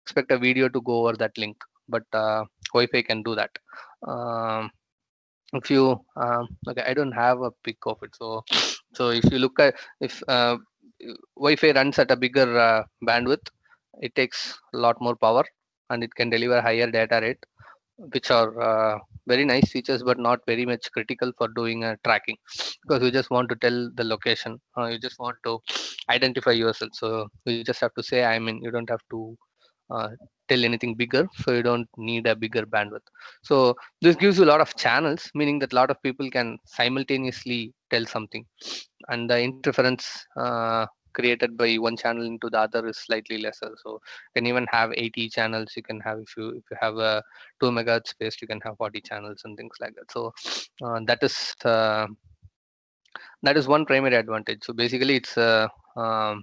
expect a video to go over that link, but Wi-Fi can do that. Um, if you okay, I don't have a pic of it, so if you look at, if Wi-Fi runs at a bigger bandwidth, it takes a lot more power and it can deliver higher data rate, which are very nice features, but not very much critical for doing tracking, because you just want to tell the location, you just want to identify yourself, so you just have to say I'm in. You don't have to uh, tell anything bigger, so you don't need a bigger bandwidth. So this gives you a lot of channels, meaning that a lot of people can simultaneously tell something, and the interference created by one channel into the other is slightly lesser. So you can even have 80 channels. You can have, if you have a 2 megahertz space, you can have 40 channels and things like that. So that is one primary advantage. So basically it has a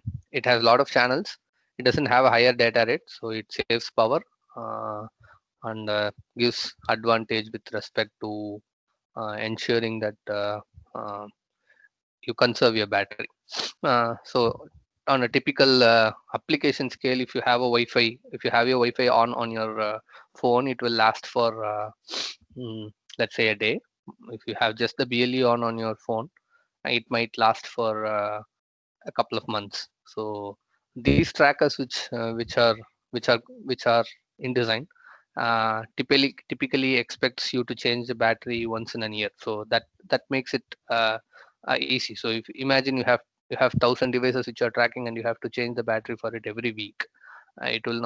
lot of channels. It doesn't have a higher data rate, so it saves power, uh, and gives advantage with respect to ensuring that you conserve your battery. So on a typical application scale, if you have a Wi-Fi, if you have your Wi-Fi on your phone, it will last for mm, let's say a day. If you have just the BLE on your phone, it might last for a couple of months. So these trackers, which are in design, typically expects you to change the battery once in a year. So that makes it easy. So if imagine you have 1,000 devices which are tracking, and you have to change the battery for it every week, it will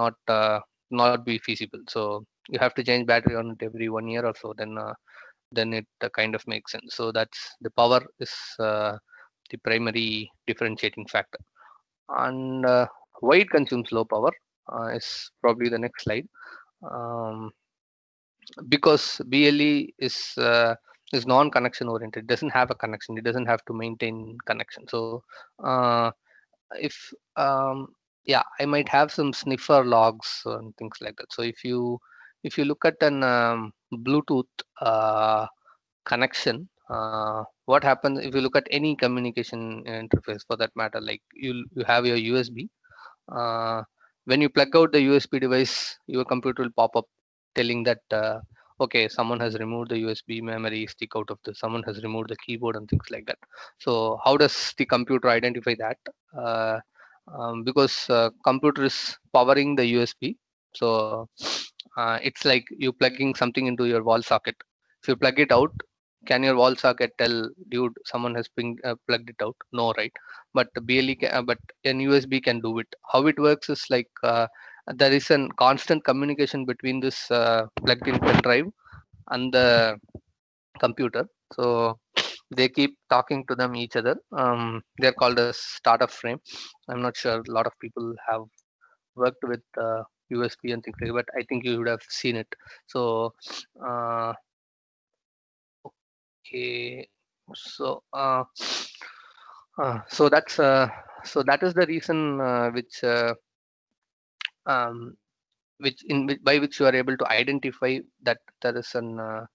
not be feasible. So you have to change battery on it every 1 year or so, then it kind of makes sense. So that's the power is the primary differentiating factor. And why it consumes low power is probably the next slide. Um, because BLE is non-connection oriented, it doesn't have a connection, it doesn't have to maintain connection. So uh, if yeah, I might have some sniffer logs and things like that. So if you look at an Bluetooth connection, what happens if you look at any communication interface for that matter, like you have your USB. uh, when you plug out the USB device, your computer will pop up telling that okay, someone has removed the USB memory stick out of this, someone has removed the keyboard and things like that. So how does the computer identify that? Because computer is powering the USB. So it's like you plugging something into your wall socket. If you plug it out, can your wall socket tell, dude, someone has plugged it out? No, right? But but an USB can do it. How it works is like there is a constant communication between this plugged-in pen drive and the computer. So they keep talking to them each other. They're called as startup frame. I'm not sure a lot of people have worked with USB and things like that, but I think you would have seen it. So uh, okay, so so that is the reason um, by which you are able to identify that there is a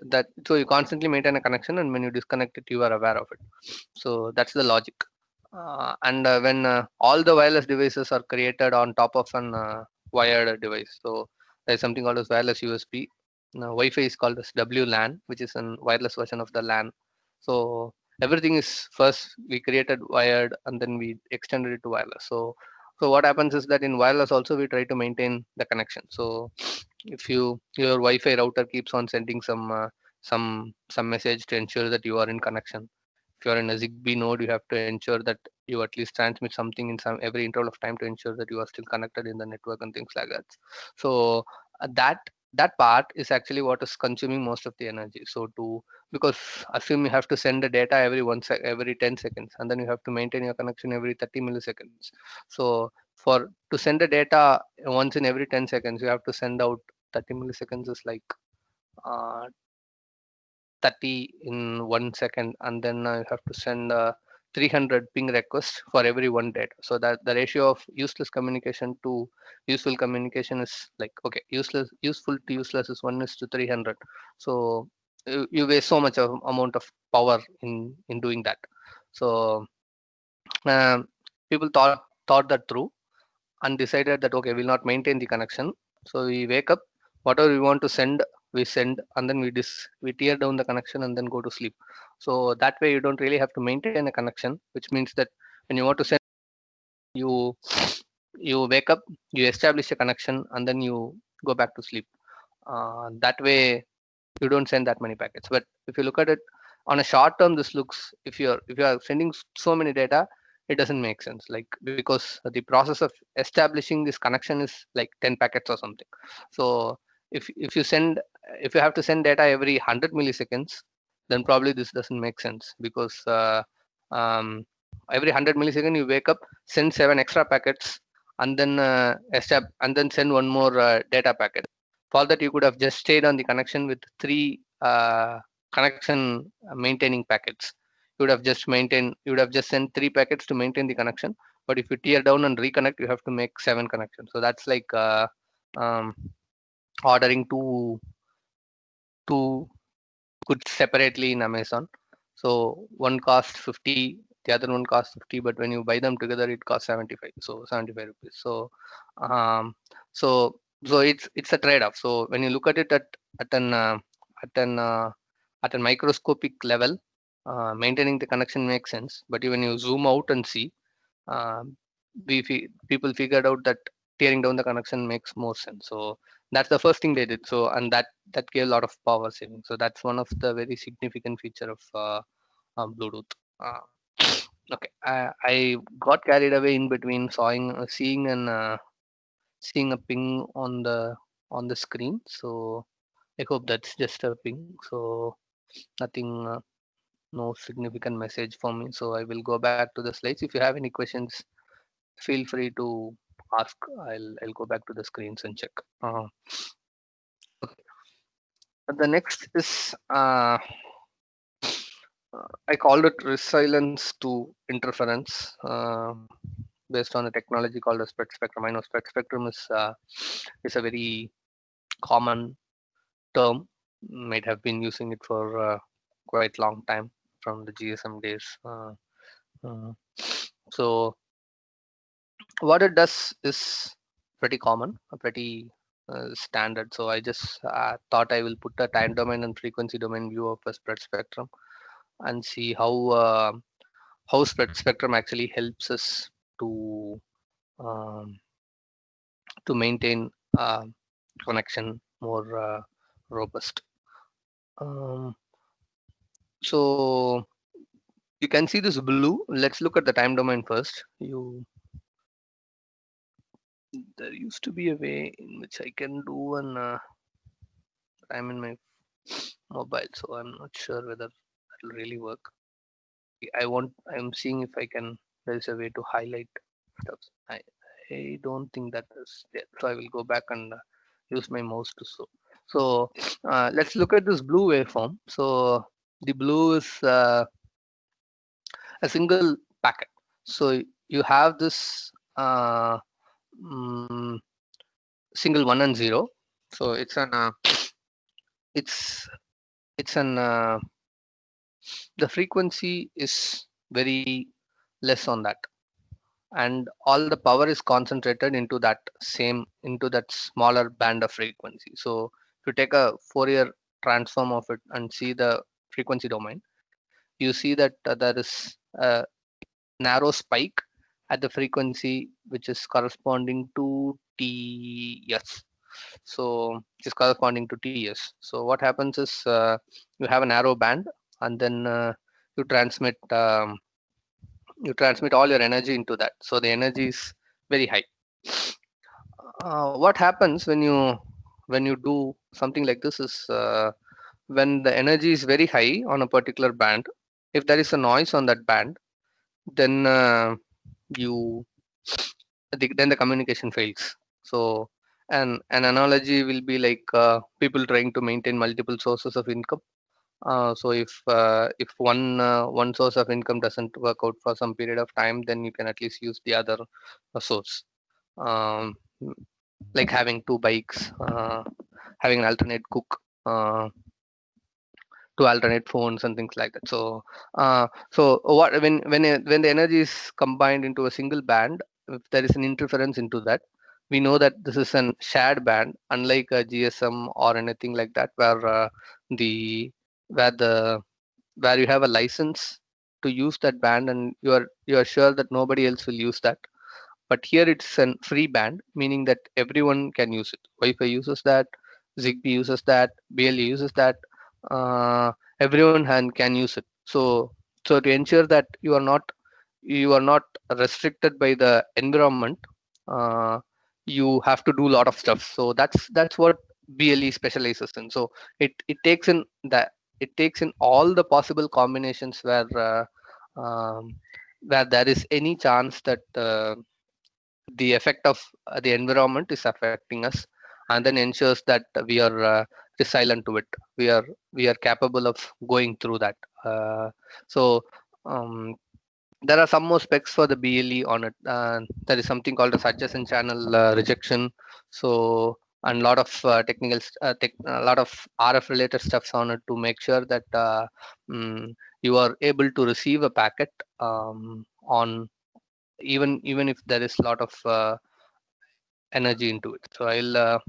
that so you constantly maintain a connection, and when you disconnect it, you are aware of it. So that's the logic. And when all the wireless devices are created on top of an wired device, so there's something called as wireless USB. Now, Wi-Fi is called as WLAN, which is a wireless version of the LAN. So everything is first we created wired, and then we extended it to wireless. So what happens is that in wireless also we try to maintain the connection. So if your Wi-Fi router keeps on sending some message to ensure that you are in connection. If you are in a Zigbee node, you have to ensure that you at least transmit something in some every interval of time to ensure that you are still connected in the network and things like that. So that part is actually what is consuming most of the energy. So because assume you have to send the data every 10 seconds, and then you have to maintain your connection every 30 milliseconds. So for to send the data once in every 10 seconds, you have to send out 30 milliseconds is like uh, 30 in 1 second, and then you have to send 300 ping requests for every one data. So that the ratio of useless communication to useful communication is like, okay, useful to useless is 1 is to 300. So you waste so much of amount of power in doing that. So um, people thought that through, and decided that okay, we'll not maintain the connection. So we wake up, whatever we want to send, we send, and then we tear down the connection and then go to sleep. So that way you don't really have to maintain a connection, which means that when you want to send, you you wake up, you establish a connection, and then you go back to sleep. That way you don't send that many packets. But if you look at it on a short term, this looks, if you are sending so many data, it doesn't make sense, like, because the process of establishing this connection is like 10 packets or something. So if you send, if you have to send data every 100 milliseconds, then probably this doesn't make sense, because um, every 100 millisecond you wake up, send 7 extra packets, and then and then send one more data packet. For that, you could have just stayed on the connection with 3 connection maintaining packets. You would have just sent 3 packets to maintain the connection. But if you tear down and reconnect, you have to make 7 connections. So that's like um, ordering two goods separately in Amazon. So one costs 50, the other one costs 50, but when you buy them together, it costs 75. So 75 rupees. Um, so so it's a trade-off. So when you look at it at an at an at a microscopic level, maintaining the connection makes sense. But when you zoom out and see, um, people figured out that tearing down the connection makes more sense. So that's the first thing they did. So, and that gave a lot of power saving. So that's one of the very significant feature of Bluetooth. Uh, okay, I got carried away in between seeing a ping on the screen. So I hope that's just a ping. So nothing, no significant message for me. So I will go back to the slides. If you have any questions, feel free to ask. I'll go back to the screens and check. Okay. The next is I called it resilience to interference, based on a technology called a spread spectrum. I know spread spectrum is a very common term. Might have been using it for quite long time from the GSM days. Uh, so what it does is pretty common, pretty standard. So I just thought I will put a time domain and frequency domain view of a spread spectrum and see how spread spectrum actually helps us to um, to maintain uh, connection more robust. Um, so you can see this blue. Let's look at the time domain first. There used to be a way in which I can do an time in my mobile, so I'm not sure whether that'll really work. I'm seeing if I can, there's a way to highlight stuff. I don't think that is there. So I will go back and use my mouse to show. So let's look at this blue waveform. So the blue is a single packet. So you have this mm, single 1 and 0. So it's it's an the frequency is very less on that, and all the power is concentrated into that smaller band of frequency. So if you take a Fourier transform of it and see the frequency domain, you see that there is a narrow spike at the frequency which is corresponding to TS. So it is corresponding to TS. So what happens is you have a narrow band, and then you transmit all your energy into that. So the energy is very high. What happens when you do something like this is when the energy is very high on a particular band, if there is a noise on that band, then you then the communication fails. So an analogy will be like people trying to maintain multiple sources of income. So if one source of income doesn't work out for some period of time, then you can at least use the other source. Um, like having 2 bikes, having an alternate cook, to alternate phones and things like that. So what when the energy is combined into a single band, if there is an interference into that, we know that this is an shared band, unlike a GSM or anything like that, where the where the where you have a license to use that band and you are sure that nobody else will use that. But here it's a free band, meaning that everyone can use it. Wi-Fi uses that, Zigbee uses that, BLE uses that. uh, Everyone can use it. So to ensure that you are not restricted by the environment, uh, you have to do a lot of stuff. So that's what BLE specializes in. So it takes in that, it takes in all the possible combinations where there is any chance that the effect of the environment is affecting us, and then ensures that we are resilient to it. We are capable of going through that. So um, there are some more specs for the BLE on it. There is something called as adjacent channel rejection. So and lot of a lot of RF related stuffs on it to make sure that you are able to receive a packet on even if there is a lot of energy into it. So I'll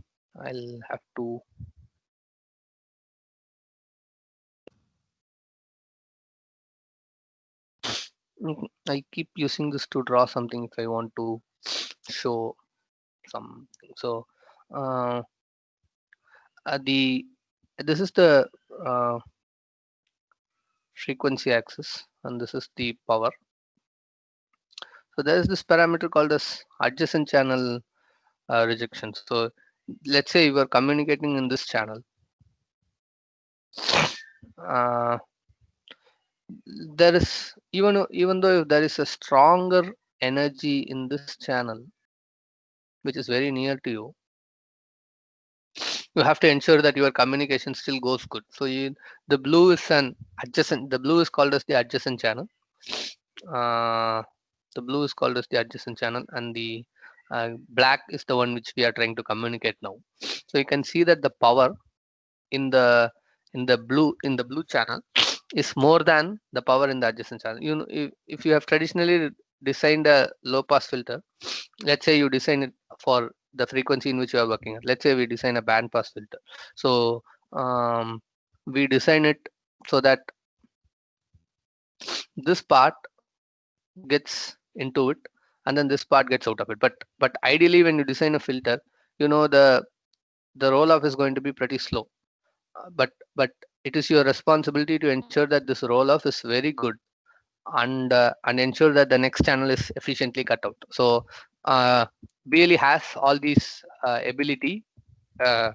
have to. I keep using this to draw something if I want to show something. So uh, the this is the uh, frequency axis, and this is the power. So there is this parameter called as adjacent channel rejection. So let's say you are communicating in this channel. Uh, there is even though if there is a stronger energy in this channel which is very near to you, you have to ensure that your communication still goes good. So the blue is an adjacent. The blue is called as the adjacent channel. Uh, the blue is called as the adjacent channel, and the black is the one which we are trying to communicate now. So you can see that the power in the blue channel is more than the power in the adjacent channel. If you have traditionally designed a low pass filter, let's say you design it for the frequency in which you are working at. Let's say we design a band pass filter. So we design it so that this part gets into it and then this part gets out of it. But ideally when you design a filter, the roll off is going to be pretty slow. But it is your responsibility to ensure that this roll off is very good, and ensure that the next channel is efficiently cut out. So BLE has all these ability uh,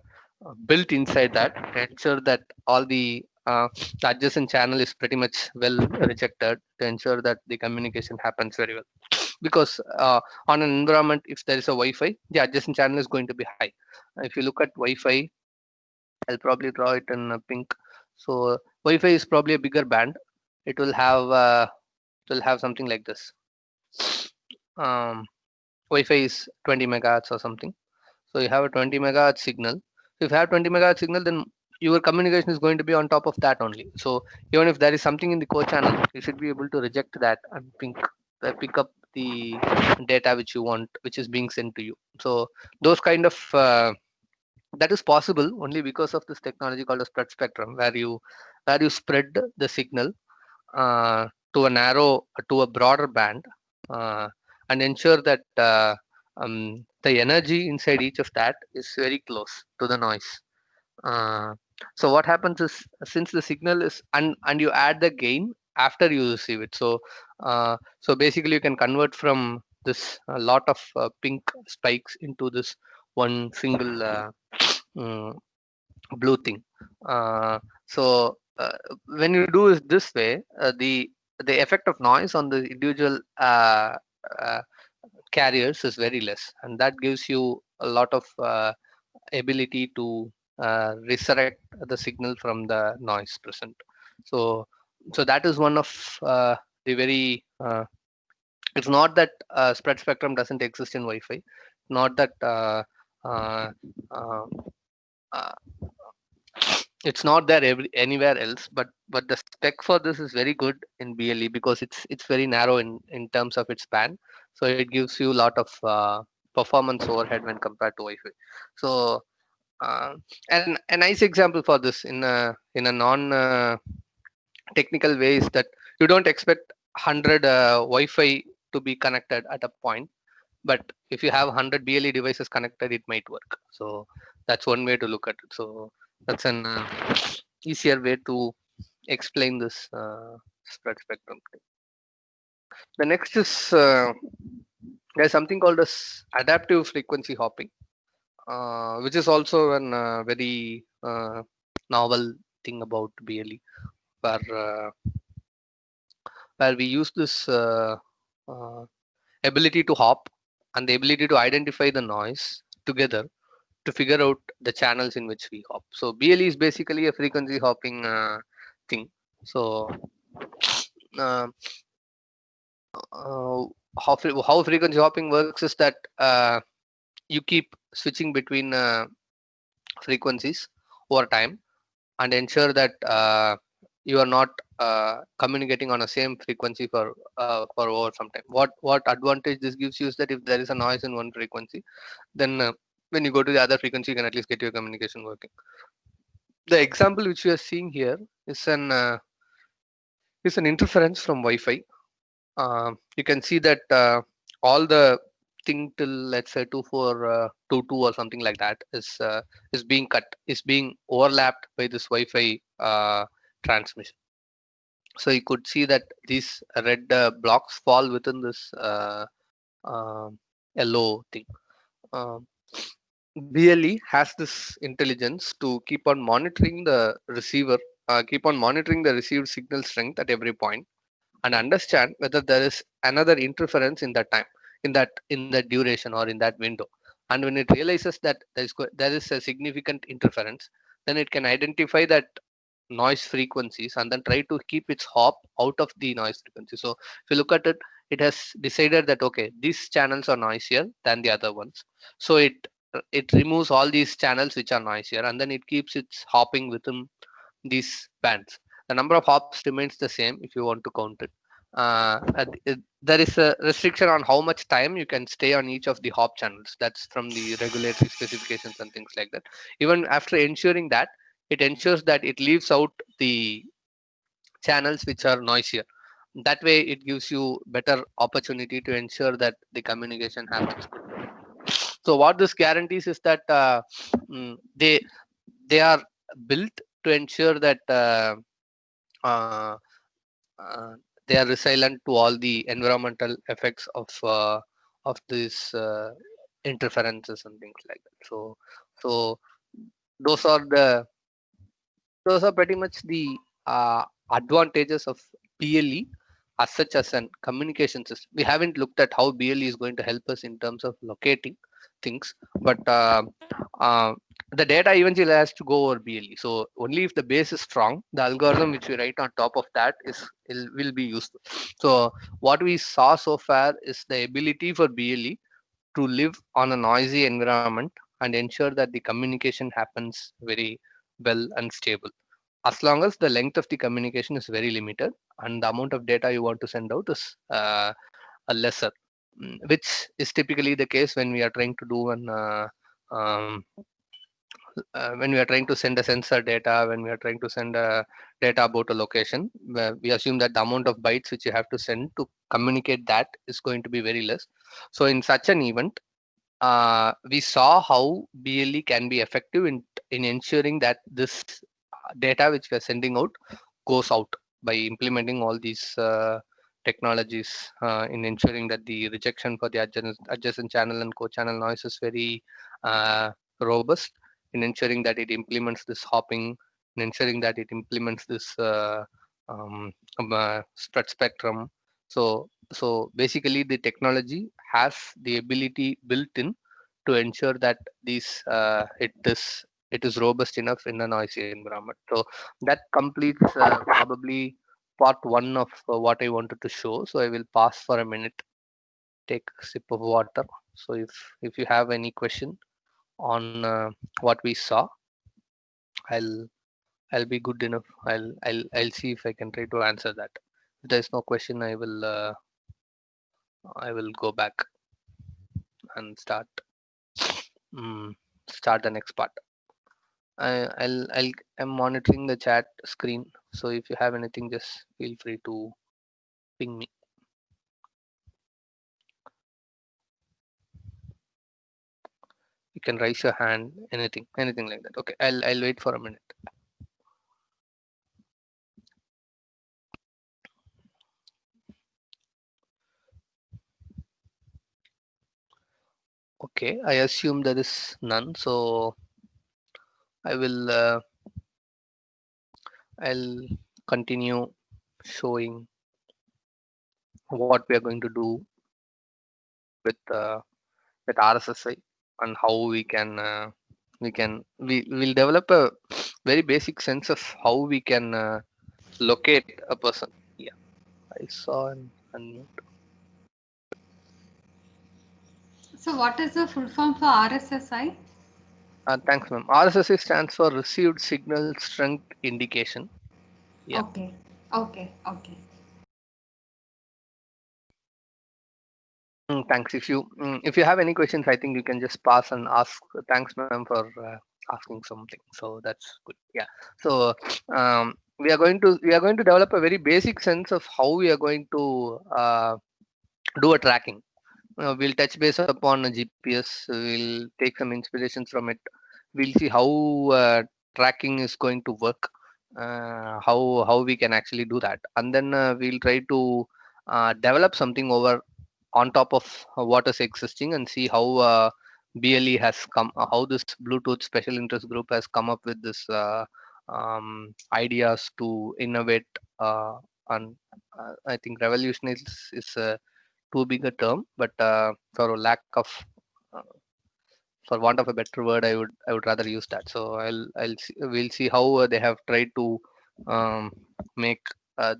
built inside that to ensure that all the adjacent channel is pretty much well rejected, to ensure that the communication happens very well. Because on an environment, if there is a Wi-Fi, the adjacent channel is going to be high. If you look at Wi-Fi, I'll probably draw it in pink. So Wi-Fi is probably a bigger band. It will have something like this. Um, Wi-Fi is 20 megahertz or something. So you have a 20 megahertz signal. So if you have 20 megahertz signal, then your communication is going to be on top of that only. So even if there is something in the core channel, you should be able to reject that and pick up the data which you want, which is being sent to you. So those kind of that is possible only because of this technology called a spread spectrum, where you spread the signal to a broader band, uh, and ensure that the energy inside each of that is very close to the noise. Uh, so what happens is, since the signal is and you add the gain after you receive it. So basically you can convert from this a lot of pink spikes into this one single mm, blue thing. So when you do it this way, the effect of noise on the individual uh, carriers is very less, and that gives you a lot of ability to resurrect the signal from the noise present. So so that is one of the very it's not that spread spectrum doesn't exist in Wi-Fi, not that uh, uh, uh, It's not there anywhere else, but the spec for this is very good in BLE because it's very narrow in terms of its band, so it gives you a lot of performance overhead when compared to Wi-Fi. So and a nice example for this in a non technical way is that you don't expect 100 Wi-Fi to be connected at a point, but if you have 100 BLE devices connected, it might work. So that's one way to look at it. So that's an easier way to explain this spread spectrum thing. The next is there's something called as adaptive frequency hopping, which is also an very novel thing about BLE, where where we use this uh, ability to hop and the ability to identify the noise together to figure out the channels in which we hop. So BLE is basically a frequency hopping thing. So uh, uh, how frequency hopping works is that you keep switching between frequencies over time and ensure that you are not communicating on a same frequency for over some time. What advantage this gives you is that if there is a noise in one frequency, then when you go to the other frequency, you can at least get your communication working. The example which we are seeing here is an interference from Wi-Fi. You can see that all the thing till let's say 2422 or something like that is being cut, is being overlapped by this Wi-Fi transmission. So you could see that these red blocks fall within this uh, yellow thing. Um, BLE has this intelligence to keep on monitoring the receiver, keep on monitoring the received signal strength at every point, and understand whether there is another interference in that time, in that duration or in that window. And when it realizes that there is a significant interference, then it can identify that noise frequencies and then try to keep its hop out of the noise frequency. So if you look at it, it has decided that okay, these channels are noisier than the other ones, so it removes all these channels which are noisier, and then it keeps its hopping within these bands. The number of hops remains the same if you want to count it. There is a restriction on how much time you can stay on each of the hop channels. That's from the regulatory specifications and things like that. Even after ensuring that, it ensures that it leaves out the channels which are noisier. That way, it gives you better opportunity to ensure that the communication happens good. So what this guarantees is that they are built to ensure that uh, uh, they are resilient to all the environmental effects of these interferences and things like that. So those are the those are pretty much the advantages of BLE as such as an communication system. We haven't looked at how BLE is going to help us in terms of locating things, but uh, the data eventually has to go over BLE. So only if the base is strong, the algorithm which we write on top of that will be useful. So what we saw so far is the ability for BLE to live on a noisy environment and ensure that the communication happens very well and stable, as long as the length of the communication is very limited and the amount of data you want to send out is a lesser. Which is typically the case when we are trying to do an um, when we are trying to send a sensor data, when we are trying to send a data about a location, where we assume that the amount of bytes which you have to send to communicate that is going to be very less. So in such an event, we saw how BLE can be effective in ensuring that this data which we are sending out goes out by implementing all these technologies in ensuring that the rejection for the adjacent channel and co-channel noise is very robust, in ensuring that it implements this hopping, in ensuring that it implements this spread spectrum. So basically the technology has the ability built in to ensure that these it is robust enough in a noisy environment. So that completes probably part one of what I wanted to show. So I will pause for a minute, take a sip of water. So if you have any question on what we saw, I'll I'll be good enough. I'll see if I can try to answer that. If there's no question, I will go back and mm, start the next part. I'm monitoring the chat screen. So if you have anything, just feel free to ping me. You can raise your hand, anything like that. Okay, I'll wait for a minute. Okay, I assume there is none. So I will I'll continue showing what we are going to do with RSSI and how we will develop a very basic sense of how we can locate a person. Yeah, I saw an unmute. So what is the full form for RSSI? Thanks, ma'am. RSSI stands for Received Signal Strength Indication. Yeah. Okay, okay, okay. Thanks. If you have any questions, I think you can just pass and ask. Thanks, ma'am, for asking something. So that's good. Yeah. So we are going to develop a very basic sense of how we are going to do a tracking. We'll touch base upon a GPS. We'll take some inspirations from it. We'll see how tracking is going to work. How we can actually do that, and then we'll try to develop something over on top of what is existing and see how BLE has come, how this Bluetooth special interest group has come up with this ideas to innovate. And I think revolutionize is too big a term, but for lack of uh, for want of a better word, I would rather use that. So we'll see how they have tried to um, make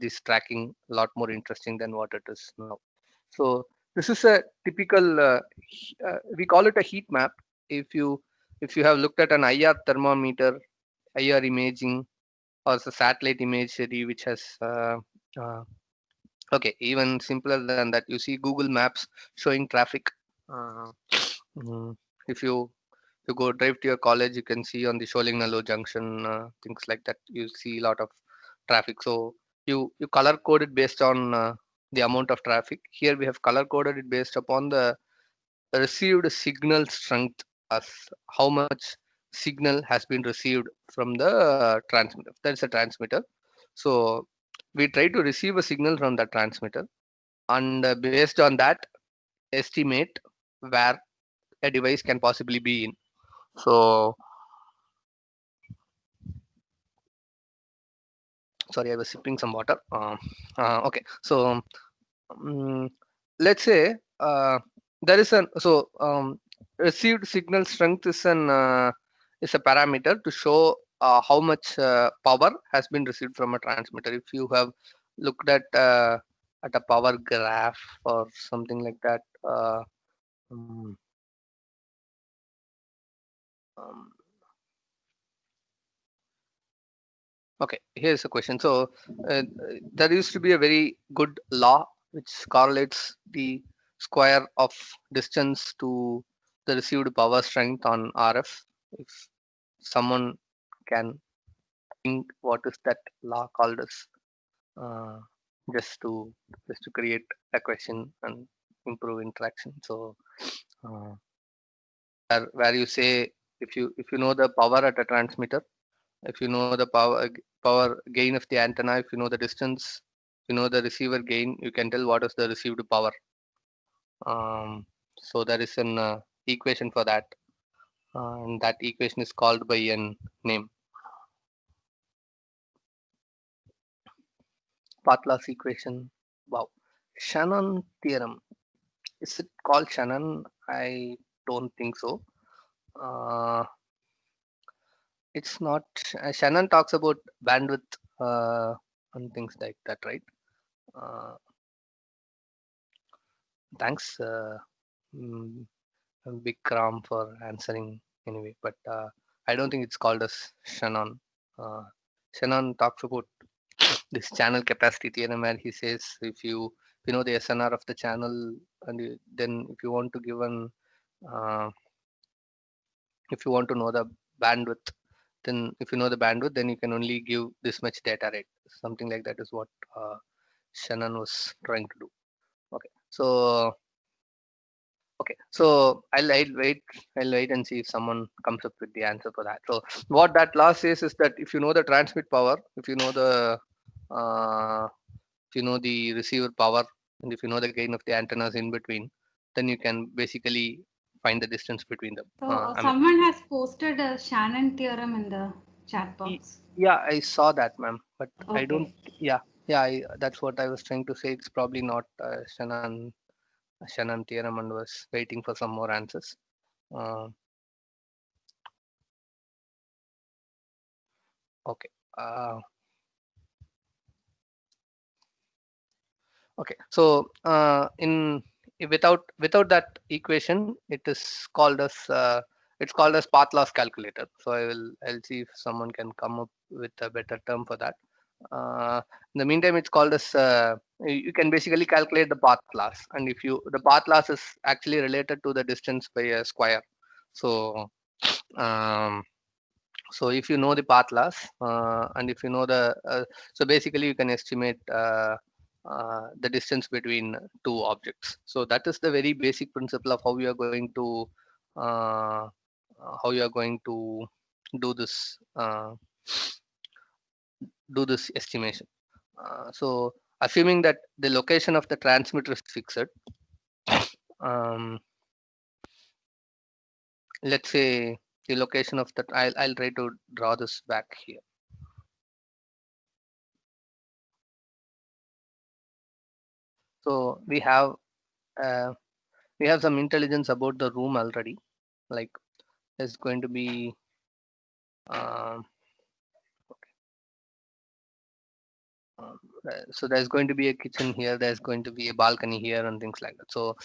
this tracking a lot more interesting than what it is now. So this is a typical we call it a heat map. If you have looked at an IR thermometer, IR imaging, or the satellite imagery which has uh, okay, even simpler than that, you see Google Maps showing traffic. Uh, mm, if you go drive to your college, you can see on the Sholingnalur junction things like that. You see a lot of traffic. So you color code it based on the amount of traffic. Here we have color coded it based upon the received signal strength, as how much signal has been received from the transmitter. That's a transmitter. So we try to receive a signal from the transmitter, and based on that, estimate where a device can possibly be in. So sorry, I was sipping some water. Okay, so um, let's say there is an received signal strength is a parameter to show how much power has been received from a transmitter. If you have looked at a power graph or something like that. Um, um, okay, here's a question. So there used to be a very good law which correlates the square of distance to the received power strength on RF. If someone can think what is that law called as, uh, just to create a question and improve interaction. So uh, where you say if you know the power at a transmitter, if you know the power gain of the antenna, if you know the distance, you know the receiver gain, you can tell what is the received power. So there is an equation for that, and that equation is called by a name, Patla's equation. Wow. Shannon theorem, is it called Shannon? I don't think so. uh, it's not. Shannon talks about bandwidth and things like that, right? uh, Thanks, mm, Big Ram, for answering anyway. But I don't think it's called as Shannon. Uh, Shannon talks about this channel capacity theorem, where he says if you know the SNR of the channel, and then if you want to give an if you want to know the bandwidth, then if you know the bandwidth, then you can only give this much data rate. Something like that is what Shannon was trying to do. Okay, so I'll wait and see if someone comes up with the answer for that. So what that law says is that if you know the transmit power, if you know the uh, if you know the receiver power, and if you know the gain of the antennas in between, then you can basically find the distance between them. So I mean, someone has posted a Shannon theorem in the chat box. yeah, I saw that, ma'am, but I don't. Okay. Yeah, that's what I was trying to say. It's probably not Shannon theorem, and was waiting for some more answers. Uh, okay. Uh, Okay, so in without that equation, it is called as it's called as path loss calculator. So I'll see if someone can come up with a better term for that. In the meantime, it's called as you can basically calculate the path loss, and if you the path loss is actually related to the distance by a square. So um, so if you know the path loss, and if you know the so basically you can estimate the distance between two objects. So that is the very basic principle of how you are going to uh, do this estimation. So assuming that the location of the transmitter is fixed, um, let's say the location of that, I'll try to draw this back here. So uh, we have some intelligence about the room already. Like there's going to be um, so there's going to be a kitchen here, there's going to be a balcony here, and things like that. So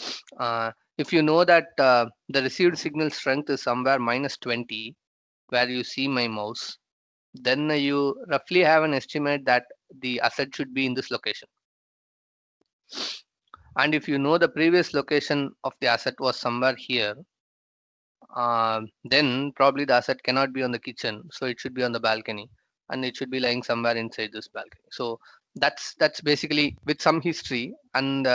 if you know that the received signal strength is somewhere -20 where you see my mouse, then you roughly have an estimate that the asset should be in this location. And if you know the previous location of the asset was somewhere here, then probably the asset cannot be on the kitchen, so it should be on the balcony, and it should be lying somewhere inside this balcony. So that's basically with some history and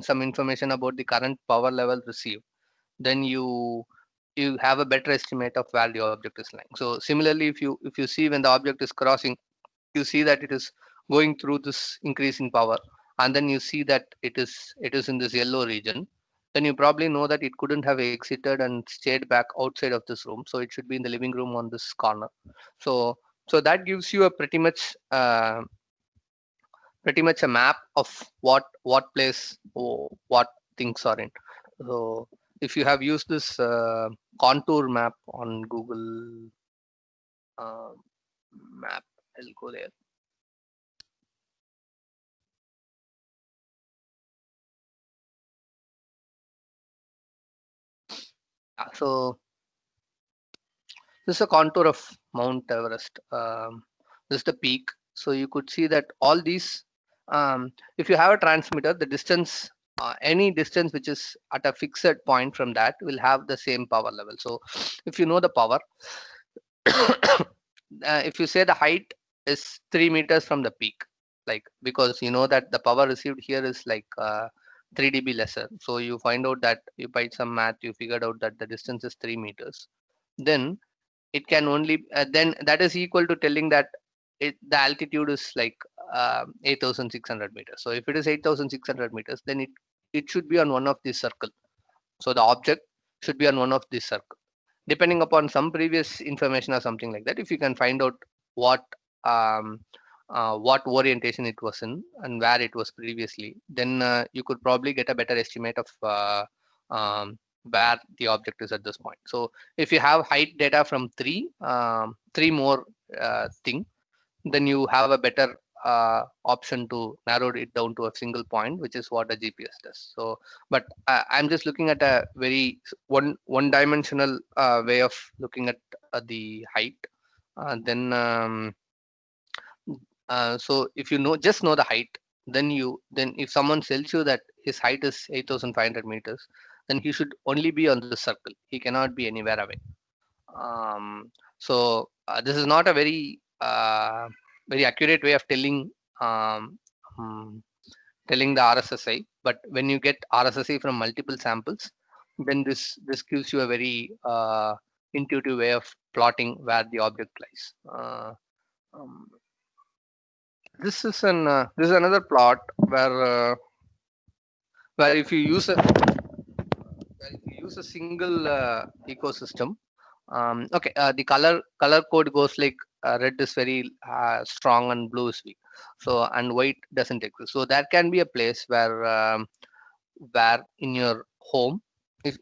some information about the current power level received. Then you have a better estimate of where the object is lying. So similarly, if you see when the object is crossing, you see that it is going through this increase in power, and then you see that it is in this yellow region, then you probably know that it couldn't have exited and stayed back outside of this room, so it should be in the living room on this corner. So that gives you a pretty much a map of what place or what things are in. So if you have used this contour map on Google uh, map, I'll go there. So this is a contour of Mount Everest. This is the peak. So you could see that all these, if you have a transmitter, the distance, any distance which is at a fixed point from that will have the same power level. So if you know the power, if you say the height is 3 meters from the peak, like because you know that the power received here is like 3 dB lesser. So you find out that you by some math, you figured out that the distance is 3 meters. Then it can only then that is equal to telling that the altitude is like 8,600 meters. So if it is 8,600 meters, then it should be on one of these circle. So the object should be on one of these circle. Depending upon some previous information or something like that, if you can find out what um, what orientation it was in and where it was previously, then you could probably get a better estimate of where the object is at this point. So if you have height data from three more thing, then you have a better option to narrow it down to a single point, which is what a GPS does. So, but I'm just looking at a very one dimensional way of looking at the height. Then So if you just know the height, then if someone tells you that his height is 8,500 meters, then he should only be on this circle. He cannot be anywhere away. This is not a very accurate way of um, um, telling the RSSI. But when you get RSSI from multiple samples, then this gives you a very intuitive way of plotting where the object lies. Um, this is another plot where if you use a single ecosystem. Okay, the color code goes like red is very strong and blue is weak. So and white doesn't exist. So that can be a place where in your home, if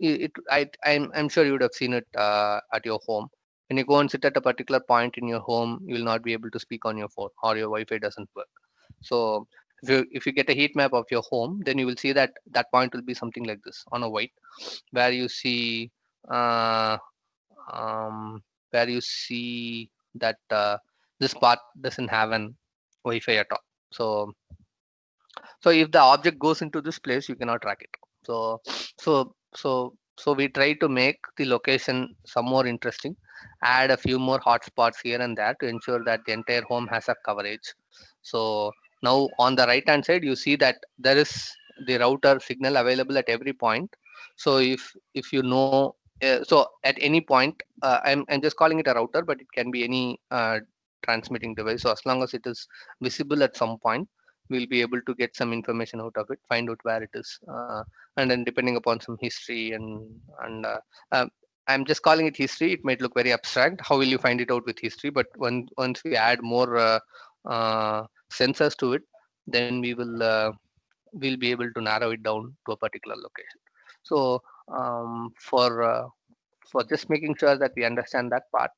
I'm sure you would have seen it at your home. When you go and sit at a particular point in your home, you will not be able to speak on your phone or your Wi-Fi doesn't work. So if you get a heat map of your home, then you will see that that point will be something like this on a white, where you see uh, where you see that this part doesn't have an Wi-Fi at all. So if the object goes into this place, you cannot track it. So we try to make the location some more interesting, add a few more hotspots here and there to ensure that the entire home has a coverage. So now on the right hand side, you see that there is the router signal available at every point. So if you know, so at any point, I'm just calling it a router, but it can be any transmitting device. So as long as it is visible at some point, we'll be able to get some information out of it, find out where it is, and then depending upon some history and uh, I'm just calling it history. It might look very abstract. How will you find it out with history? But once we add more sensors to it, then we'll be able to narrow it down to a particular location. So for just making sure that we understand that part,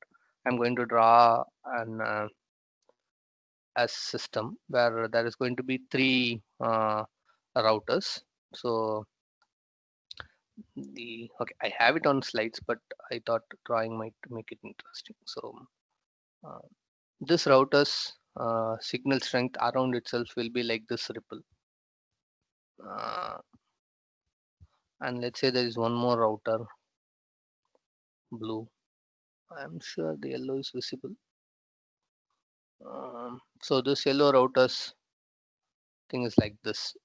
I'm going to draw an as system where there is going to be three routers. So okay, I have it on slides, but I thought drawing might make it interesting. So uh, this router's signal strength around itself will be like this ripple. Uh, and let's say there is one more router, blue. I'm sure the yellow is visible. So this yellow router's thing is like this.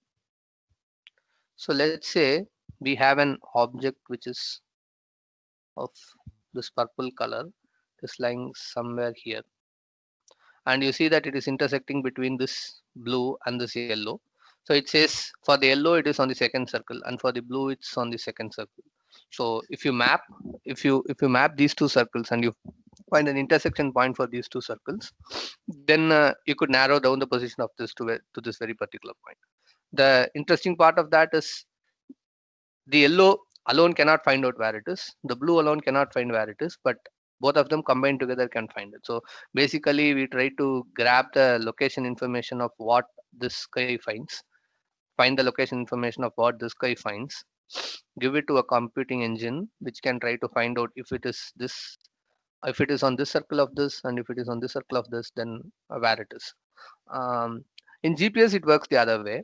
So let's say we have an object which is of this purple color is lying somewhere here, and you see that it is intersecting between this blue and this yellow. So it says for the yellow it is on the second circle, and for the blue it's on the second circle. So if you map these two circles and you find an intersection point for these two circles, then you could narrow down the position of this to this very particular point. The interesting part of that is the yellow alone cannot find out where it is. The blue alone cannot find where it is, but both of them combined together can find it. So basically, we try to grab the location information of what this guy finds, find the location information of what this guy finds, give it to a computing engine, which can try to find out if it is on this circle of this, and if it is on this circle of this, then where it is. Um, in GPS, it works the other way.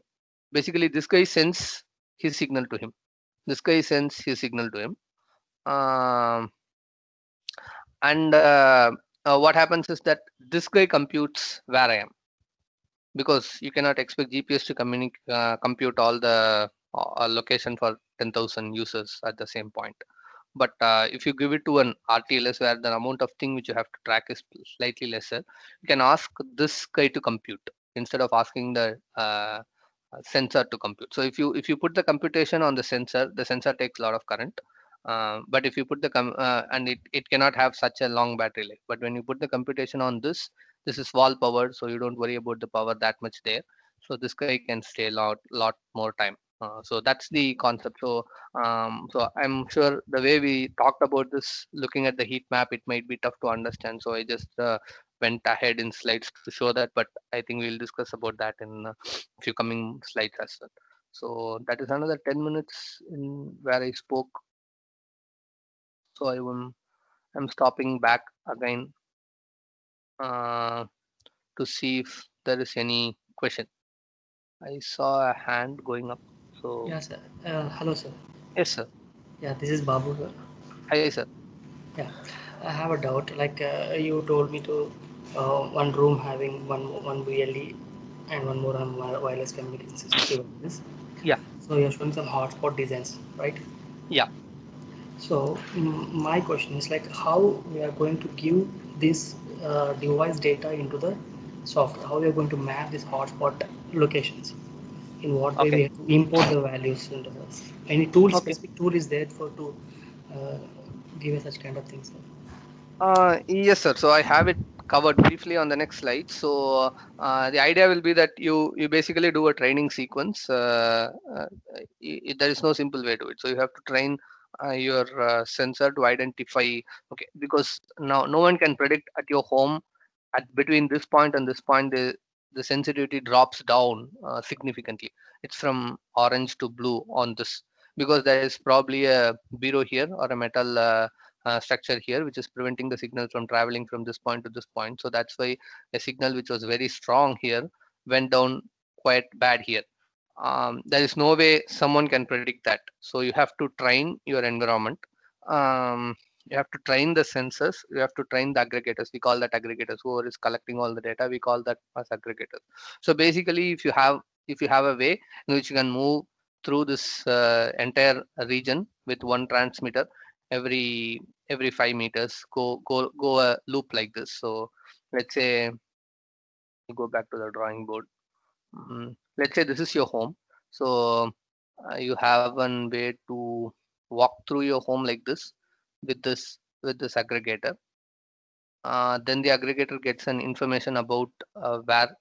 Basically, this guy sends his signal to him. This guy sends his signal to him. Um, and what happens is that this guy computes where I am, because you cannot expect GPS to compute all the location for 10,000 users at the same point. But if you give it to an RTLS where the amount of thing which you have to track is slightly lesser, you can ask this guy to compute instead of asking the sensor to compute. So if you put the computation on the sensor takes a lot of current. But if you put and it cannot have such a long battery life. But when you put the computation on this is wall powered, so you don't worry about the power that much there. So this guy can stay a lot more time. So that's the concept. So I'm sure the way we talked about this, looking at the heat map, it might be tough to understand. So I just went ahead in slides to show that, but I think we'll discuss about that in few coming slides as well. So that is another 10 minutes in where I spoke. So I'm stopping back again. Uh, to see if there is any question. I saw a hand going up. So Yeah, sir. Hello, sir. yes, sir. Yeah, this is Babu here. Hi, sir. Yeah, I have a doubt. Like you told me to one room having one BLE and one more on wireless communication devices. Yeah, So you're showing some hotspot designs, right? yeah. So my question is like how we are going to give this device data into the software? How we are going to map these hotspot locations? In what way Okay, we have to import the values into this? Any tool, okay. specific tool is there for to uh, give us such kind of things? Yes, sir. So I have it covered briefly on the next slide. So the idea will be that you basically do a training sequence. There is no simple way to it. So you have to train your sensor to identify. Okay, because now no one can predict at your home at between this point and this point the sensitivity drops down significantly. It's from orange to blue on this because there is probably a bureau here or a metal structure here which is preventing the signal from traveling from this point to this point. So that's why a signal which was very strong here went down quite bad here. There is no way someone can predict that, so you have to train your environment. um, you have to train the sensors, you have to train the aggregators. We call that aggregators. Whoever is collecting all the data, we call that as aggregators. So basically if you have a way in which you can move through this entire region with one transmitter every 5 meters, go a loop like this. So let's say you go back to the drawing board. Let's say this is your home. So you have one way to walk through your home like this with this aggregator. Then the aggregator gets an information about where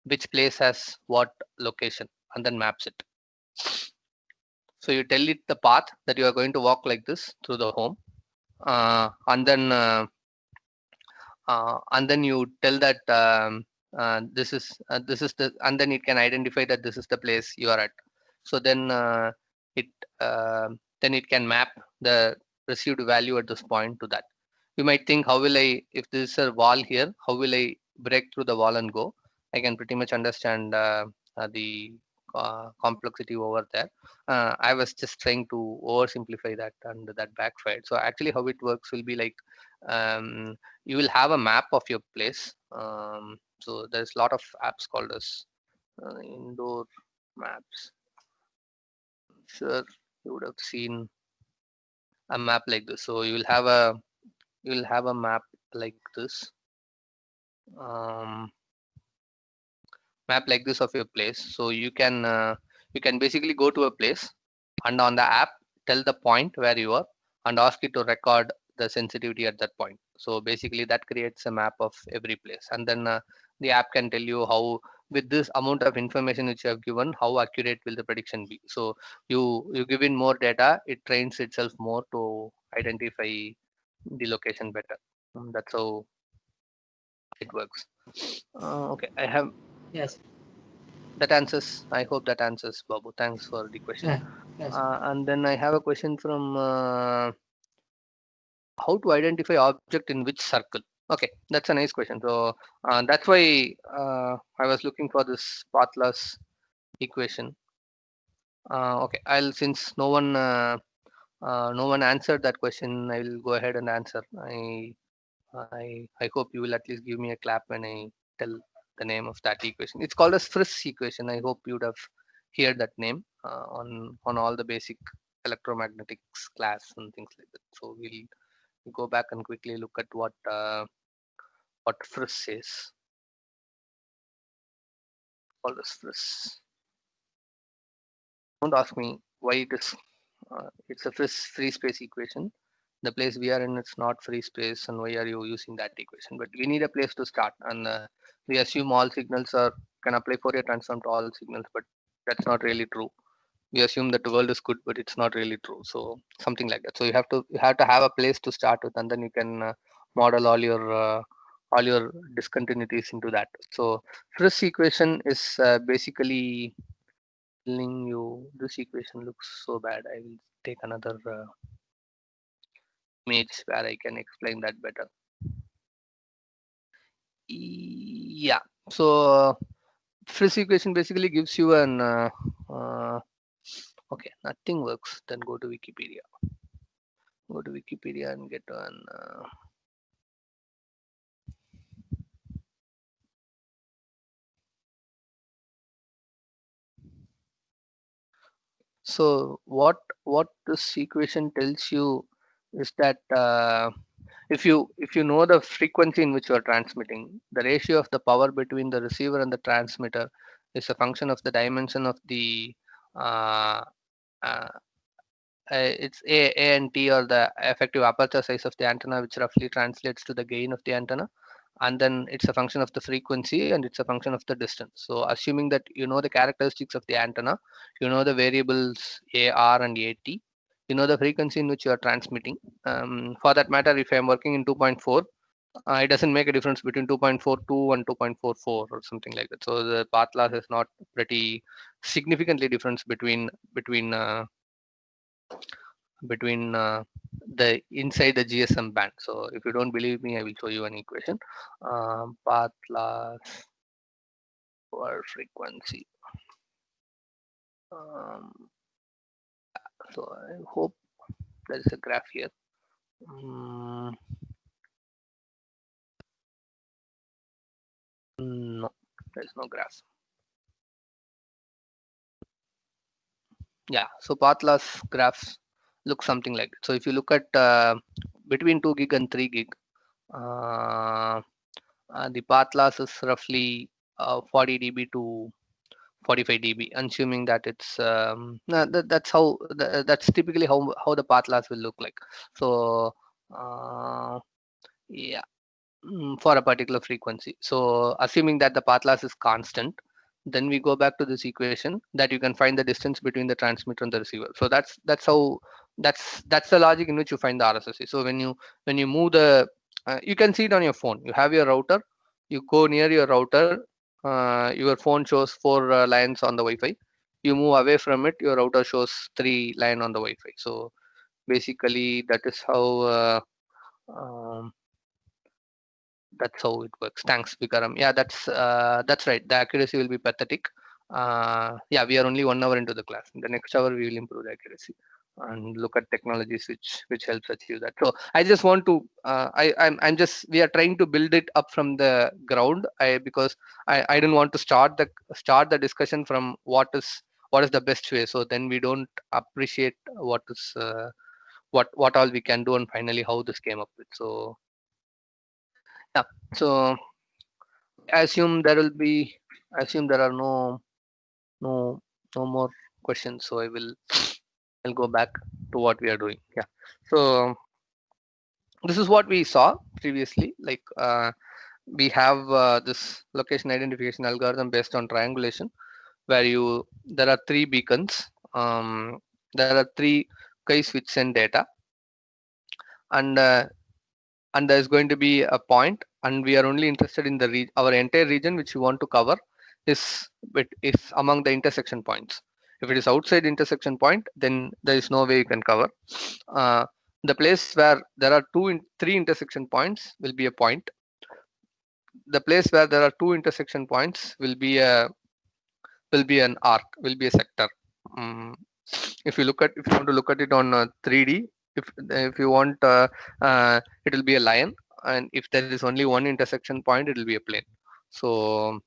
which place has what location and then maps it. So you tell it the path that you are going to walk like this through the home, and then you tell that this is the, and then it can identify that this is the place you are at. So it uh, then it can map the received value at this point to that. You might think, how will I, if this is a wall here, how will I break through the wall and go? I can pretty much understand the complexity over there. I was just trying to oversimplify that, and that backfired. So actually how it works will be like, um, you will have a map of your place. So there's a lot of apps called as indoor maps. Sure, you would have seen a map like this. So you will have a map like this, um, map like this of your place. So you can basically go to a place and on the app tell the point where you are and ask it to record the sensitivity at that point. So basically that creates a map of every place, and then the app can tell you how, with this amount of information which you have given, how accurate will the prediction be. So you give in more data, it trains itself more to identify the location better. That's how it works. Okay, I have Yes. that answers. I hope that answers, Babu. Thanks for the question. Yeah. Yes. And then I have a question from how to identify object in which circle. Okay, that's a nice question. So that's why I was looking for this pathless equation. Okay, I'll, since no one answered that question, I will go ahead and answer. I hope you will at least give me a clap when I tell the name of that equation. It's called as Friss equation. I hope you'd have heard that name on all the basic electromagnetics class and things like that. So we'll go back and quickly look at what Friss is. Called as Friss. Don't ask me why it is. It's a free space equation. The place we are in, it's not free space, and why are you using that equation? But we need a place to start, and we assume all signals are can apply Fourier transform to all signals, but that's not really true. We assume that the world is good, but it's not really true. So something like that. So you have to have a place to start with, and then you can model all your discontinuities into that. So Friss equation is basically telling you, this equation looks so bad. I will take another image where I can explain that better. Yeah. So Frisch equation basically gives you an okay, nothing works. Then go to Wikipedia. Go to Wikipedia and get an so what this equation tells you is that if you know the frequency in which you are transmitting, the ratio of the power between the receiver and the transmitter is a function of the dimension of the uh, uh, it's A and T, or the effective aperture size of the antenna, which roughly translates to the gain of the antenna. And then it's a function of the frequency and it's a function of the distance. So assuming that you know the characteristics of the antenna, you know the variables AR and AT, you know the frequency in which you are transmitting. For that matter, if I'm working in 2.4, it doesn't make a difference between 2.42 and 2.44 or something like that. So the path loss is not pretty significantly difference between the inside the GSM band. So if you don't believe me, I will show you an equation. Path loss per frequency. Um, so I hope there is a graph here. No, there is no graph. Yeah, so path loss graphs look something like that. So if you look at between 2 gig and 3 gig, the path loss is roughly 40 dB to 45 dB, assuming that it's that's typically how the path loss will look like. So yeah, for a particular frequency. So assuming that the path loss is constant, then we go back to this equation that you can find the distance between the transmitter and the receiver. So that's the logic in which you find the RSSI. So when you move the you can see it on your phone. You have your router, you go near your router, your phone shows 4 lines on the Wi-Fi. You move away from it, your router shows 3 line on the Wi-Fi. So basically that is how um, that's how it works. Thanks, Vikaram. Yeah, that's right. The accuracy will be pathetic. Yeah, we are only 1 hour into the class. In the next hour, we will improve the accuracy and look at technologies which helps achieve that. So I just want to I'm just we are trying to build it up from the ground. Because I don't want to start the discussion from what is the best way. So then we don't appreciate what all we can do and finally how this came up with. So yeah. So I assume there are no no more questions. So I'll go back to what we are doing. Yeah. So this is what we saw previously. Like we have this location identification algorithm based on triangulation, where there are 3 beacons. There are 3 guys which send data, and there's going to be a point, and we are only interested in our entire region which we want to cover is among the intersection points. If it is outside intersection point, then there is no way you can cover. uh, the place where there are 3 intersection points will be a point. The place where there are 2 intersection points will be an arc, will be a sector. um, if you want to look at it on 3D, if you want it will be a line, and if there is only one intersection point, it will be a plane. So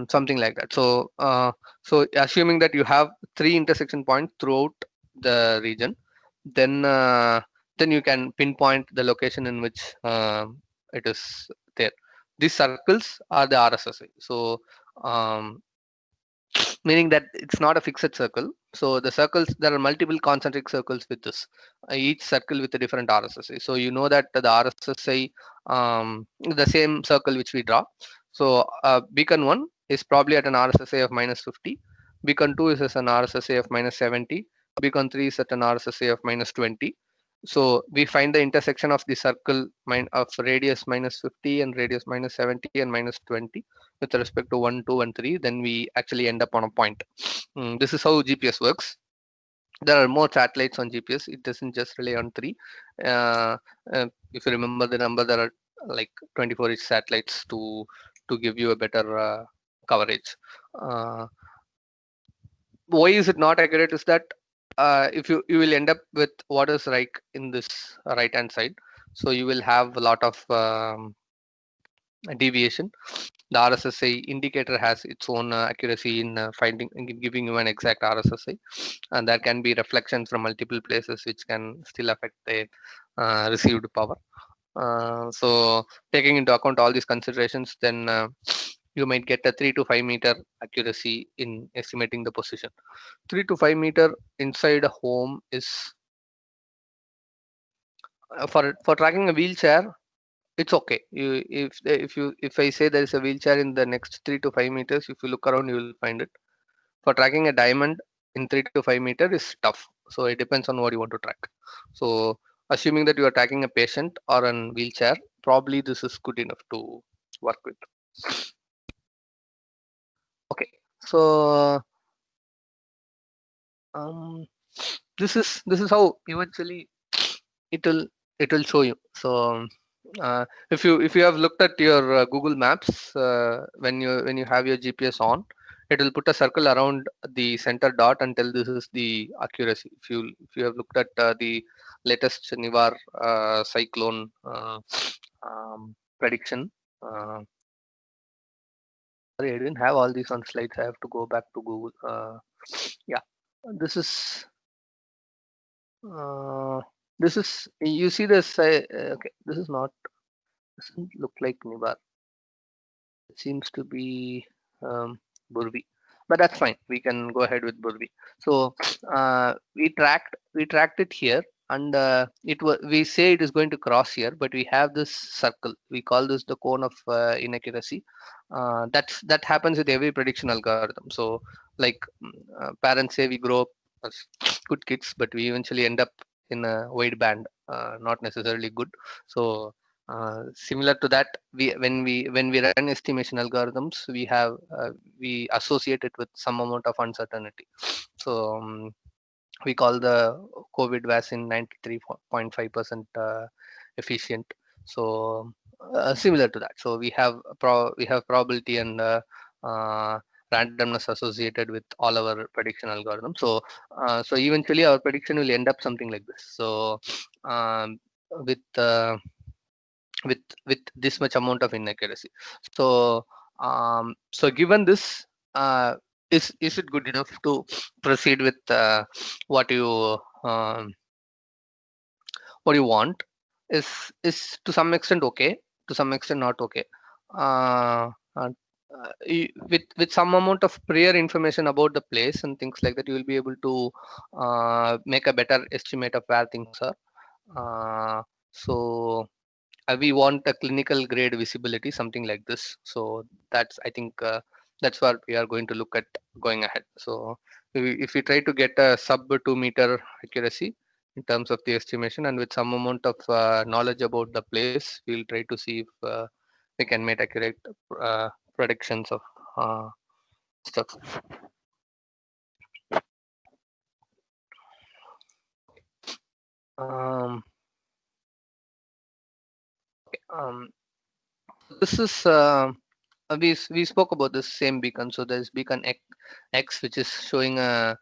something like that. So assuming that you have 3 intersection points throughout the region, then then you can pinpoint the location in which it is there. These circles are the RSSI. So um, meaning that it's not a fixed circle. So the circles, there are multiple concentric circles with this, each circle with a different RSSI. So you know that the RSSI, the same circle which we draw. So beacon 1 is probably at an RSSI of -50. Beacon 2 is at an RSSI of -70. Beacon 3 is at an RSSI of -20. So we find the intersection of the circle of radius -50 and radius -70 and -20 with respect to 1, 2, and 3. Then we actually end up on a point. This is how GPS works. There are more satellites on GPS. It doesn't just rely on 3. If you remember the number, there are like 24-inch satellites to give you a better coverage. Why is it not accurate is that if you will end up with what is right in this right hand side, so you will have a lot of deviation. The RSSI indicator has its own accuracy in finding in giving you an exact RSSI, and there can be reflections from multiple places which can still affect the received power. So taking into account all these considerations, then you might get a 3 to 5 meter accuracy in estimating the position. 3 to 5 meter inside a home is for tracking a wheelchair. It's okay. If I say there is a wheelchair in the next 3 to 5 meters, if you look around, you will find it. For tracking a diamond in 3 to 5 meter is tough. So it depends on what you want to track. So assuming that you are tracking a patient or a wheelchair, probably this is good enough to work with. Okay. So um, this is how eventually it will show you. So if you have looked at your Google Maps, when you have your GPS on, it will put a circle around the center dot and tell this is the accuracy. If you have looked at the latest Nivar cyclone prediction, sorry, I didn't have all these on slides. I have to go back to Google. Yeah, this is uh, you see this. Okay, this is not, doesn't look like Nivar. It seems to be Burvi, but that's fine. We can go ahead with Burvi. So we tracked it here, and we say it is going to cross here, but we have this circle. We call this the cone of inaccuracy. That happens with every prediction algorithm. So like parents say we grow up as good kids, but we eventually end up in a wide band, not necessarily good. So similar to that, when we run estimation algorithms, we associate it with some amount of uncertainty. So we call the COVID vaccine 93.5% efficient. So similar to that. So we have probability and randomness associated with all our prediction algorithms. So eventually our prediction will end up something like this. So um, with with with this much amount of inaccuracy. So given this, is it good enough to proceed with what you um, what you want? Is to some extent okay, to some extent not okay. uh, uh, with some amount of prior information about the place and things like that, you will be able to make a better estimate of where things are. So we want a clinical grade visibility, something like this. So that's, I think, that's what we are going to look at going ahead. So if we try to get a sub 2 meter accuracy in terms of the estimation, and with some amount of knowledge about the place, we'll try to see if we can make accurate uh, predictions of stuff. um, um, this is we spoke about this same beacon. So there's beacon X, which is showing a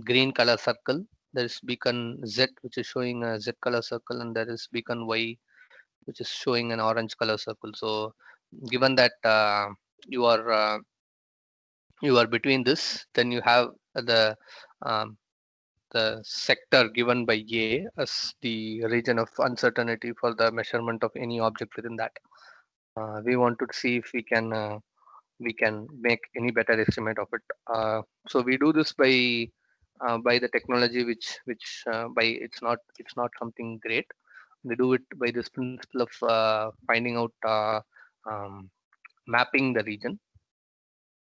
green color circle. There's beacon Z, which is showing a Z color circle, and there is beacon Y, which is showing an orange color circle. So given that you are between this, then you have um, the sector given by A as the region of uncertainty for the measurement of any object within that. We want to see if we can make any better estimate of it. So we do this by the technology, which by it's not something great. We do it by this principle of finding out um, mapping the region.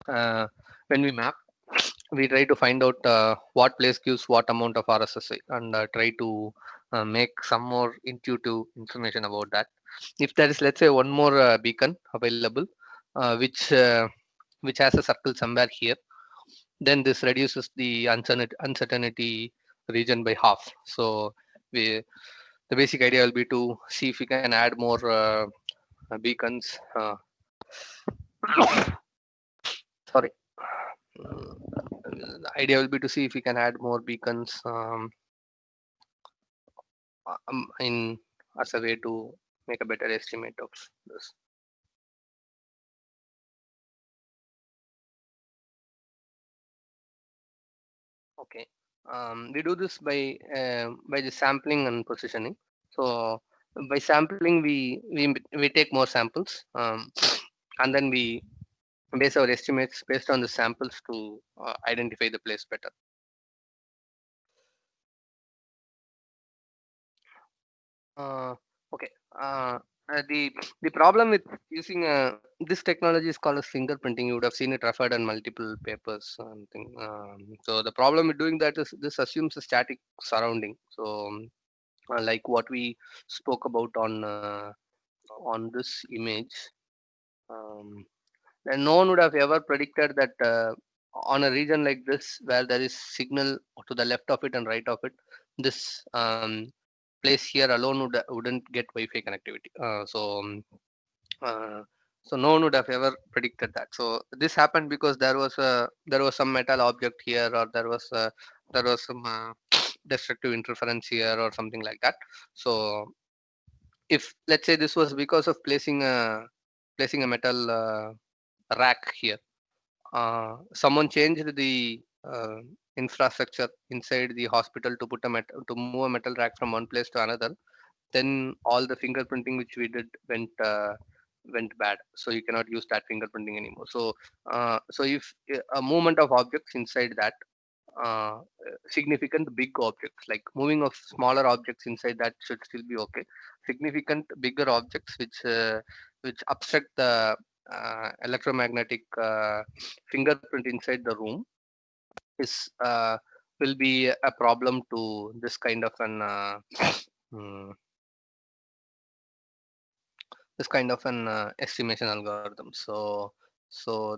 When we map, we try to find out what place gives what amount of RSSI, and try to make some more intuitive information about that. If there is, let's say, one more beacon available, which has a circle somewhere here, then this reduces the uncertainty region by half. So we the basic idea will be to see if we can add more beacons. Sorry. The idea will be to see if we can add more beacons in as a way to make a better estimate of this. Okay, we do this by the sampling and positioning. So by sampling, we take more samples, and then we base our estimates based on the samples to identify the place better. Okay. Uh, the problem with using this technology is called as fingerprinting. You would have seen it referred on multiple papers. So the problem with doing that is this assumes a static surrounding. So like what we spoke about on this image, um, and no one would have ever predicted that on a region like this where there is signal to the left of it and right of it, this place here alone wouldn't get Wi-Fi connectivity. Uh, so no one would have ever predicted that. So this happened because there was some metal object here, or there was some destructive interference here, or something like that. So if let's say this was because of placing a metal rack here, someone changed the infrastructure inside the hospital to to move a metal rack from one place to another, then all the fingerprinting which we did went bad. So you cannot use that fingerprinting anymore. So if a movement of objects inside that, uh, significant big objects, like moving of smaller objects inside that should still be okay. Significant bigger objects which obstruct the electromagnetic fingerprint inside the room is will be a problem to this kind of an mm, estimation algorithm. So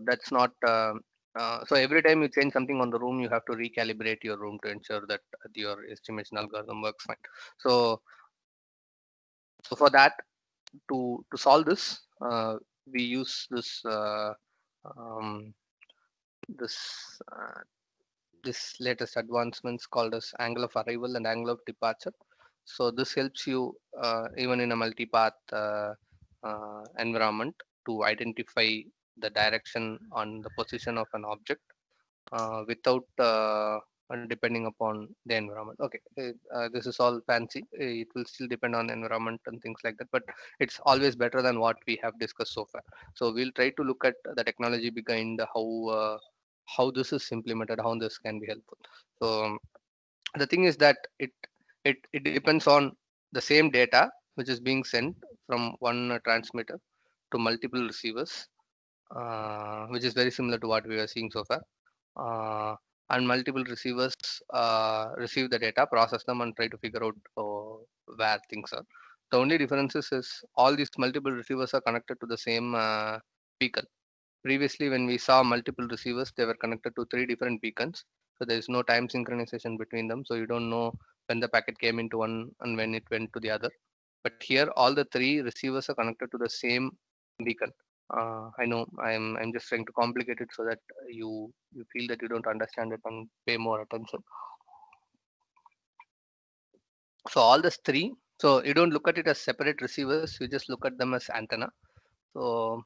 that's not so every time you change something on the room, you have to recalibrate your room to ensure that your estimation algorithm works fine. So so for that, to solve this, we use um, this uh, this latest advancements called as angle of arrival and angle of departure. So this helps you even in a multipath environment to identify the direction on the position of an object without depending upon the environment. Okay, this is all fancy. It will still depend on environment and things like that, but it's always better than what we have discussed so far. So we'll try to look at the technology behind how this is implemented, how this can be helpful. So the thing is that it depends on the same data which is being sent from one transmitter to multiple receivers, which is very similar to what we were seeing so far. And multiple receivers receive the data, process them, and try to figure out where things are. The only differences is all these multiple receivers are connected to the same beacon. Previously, when we saw multiple receivers, they were connected to three different beacons. So there is no time synchronization between them. So you don't know when the packet came into one and when it went to the other. But here, all the three receivers are connected to the same beacon. I know I'm just trying to complicate it so that you feel that you don't understand it and pay more attention. So all these three, so you don't look at it as separate receivers. You just look at them as antenna. So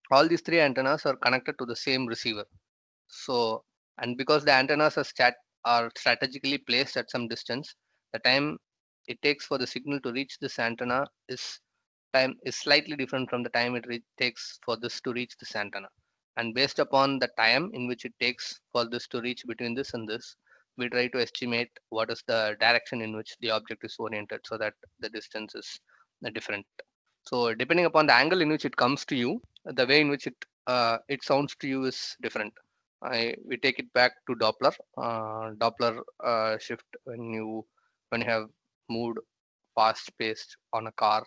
all these three antennas are connected to the same receiver. So, and because the antennas are strategically placed at some distance, the time it takes for the signal to reach this antenna is slightly different from the time takes for this to reach this antenna. And based upon the time in which it takes for this to reach between this and this, we try to estimate what is the direction in which the object is oriented, so that the distance is different. So depending upon the angle in which it comes to you, the way in which it sounds to you is different. We take it back to Doppler. Doppler shift, when you have moved fast paced on a car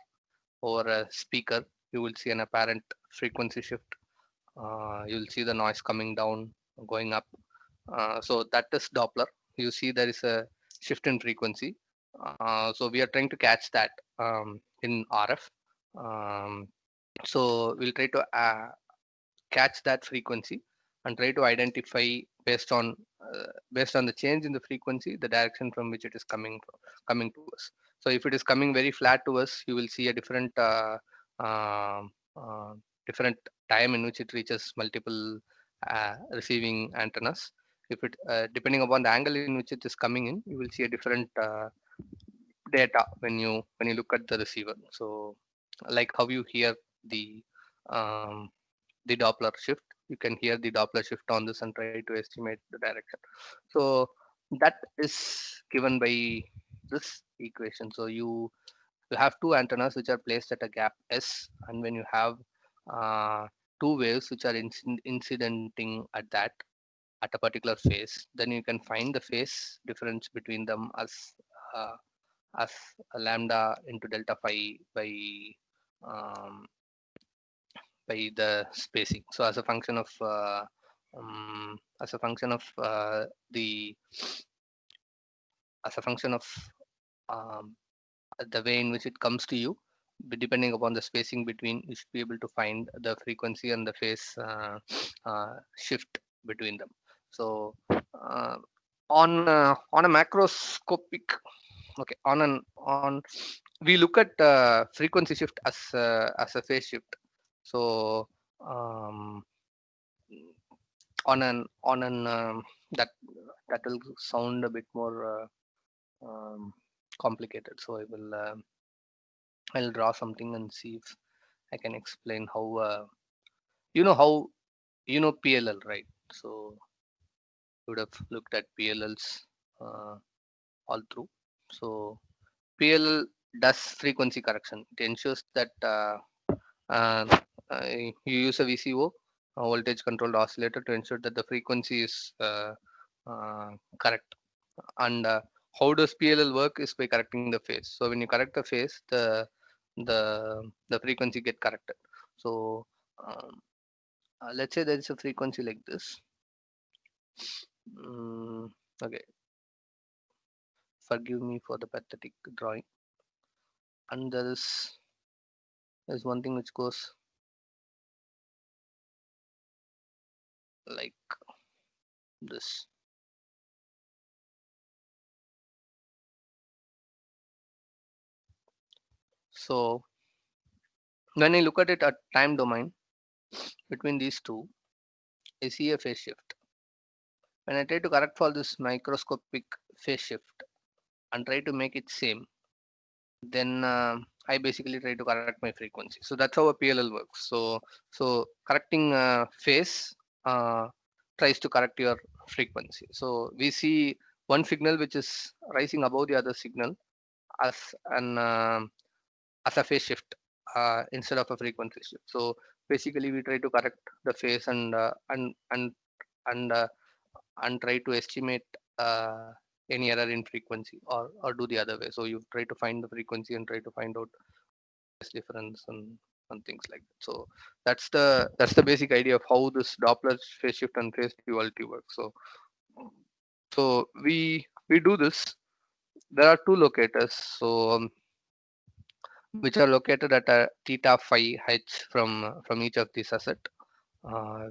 over a speaker, you will see an apparent frequency shift. You'll see the noise coming down, going up. So that is Doppler. You see there is a shift in frequency. So we are trying to catch that in RF. Um, so we'll try to catch that frequency and try to identify based on the change in the frequency, the direction from which it is coming to us. So if it is coming very flat to us, you will see a um uh, different time in which it reaches multiple receiving antennas. If it depending upon the angle in which it is coming in, you will see a different data when you look at the receiver. So like how you hear the um, the Doppler shift, you can hear the Doppler shift on this and try to estimate the direction. So that is given by this equation. So you have two antennas which are placed at a gap S, and when you have uh, two waves which are incidenting at a particular phase, then you can find the phase difference between them uh, as a lambda into delta phi um, by the spacing. So as a function of the as a function of um, the way in which it comes to you, depending upon the spacing between, you should be able to find the frequency and the phase shift between them. So on a macroscopic, okay, we look at frequency shift as a phase shift. So um, on an that that will sound a bit more complicated. So I'll draw something and see if I can explain how how PLL, right? So you would have looked at PLLs uh, all through. So PLL does frequency correction. It ensures that uh, you use a VCO, a voltage controlled oscillator, to ensure that the frequency is correct. And how does PLL work is by correcting the phase. So when you correct the phase, the frequency get corrected. So um, let's say there is a frequency like this. Okay, forgive me for the pathetic drawing. And there's one thing which goes like this. So when I look at it at time domain between these two, I see a phase shift. When I try to correct for this microscopic phase shift and try to make it same, then I basically try to correct my frequency. So that's how a PLL works. So correcting phase uh, tries to correct your frequency. So we see one signal which is rising above the other signal as an as a phase shift instead of a frequency shift. So basically we try to correct the phase and and try to estimate any error in frequency, or do the other way. So you try to find the frequency and try to find out difference and things like that. So that's the basic idea of how this Doppler phase shift and phase duality works. So we do this. There are two locators, so which are located at a theta phi h from each of these asset.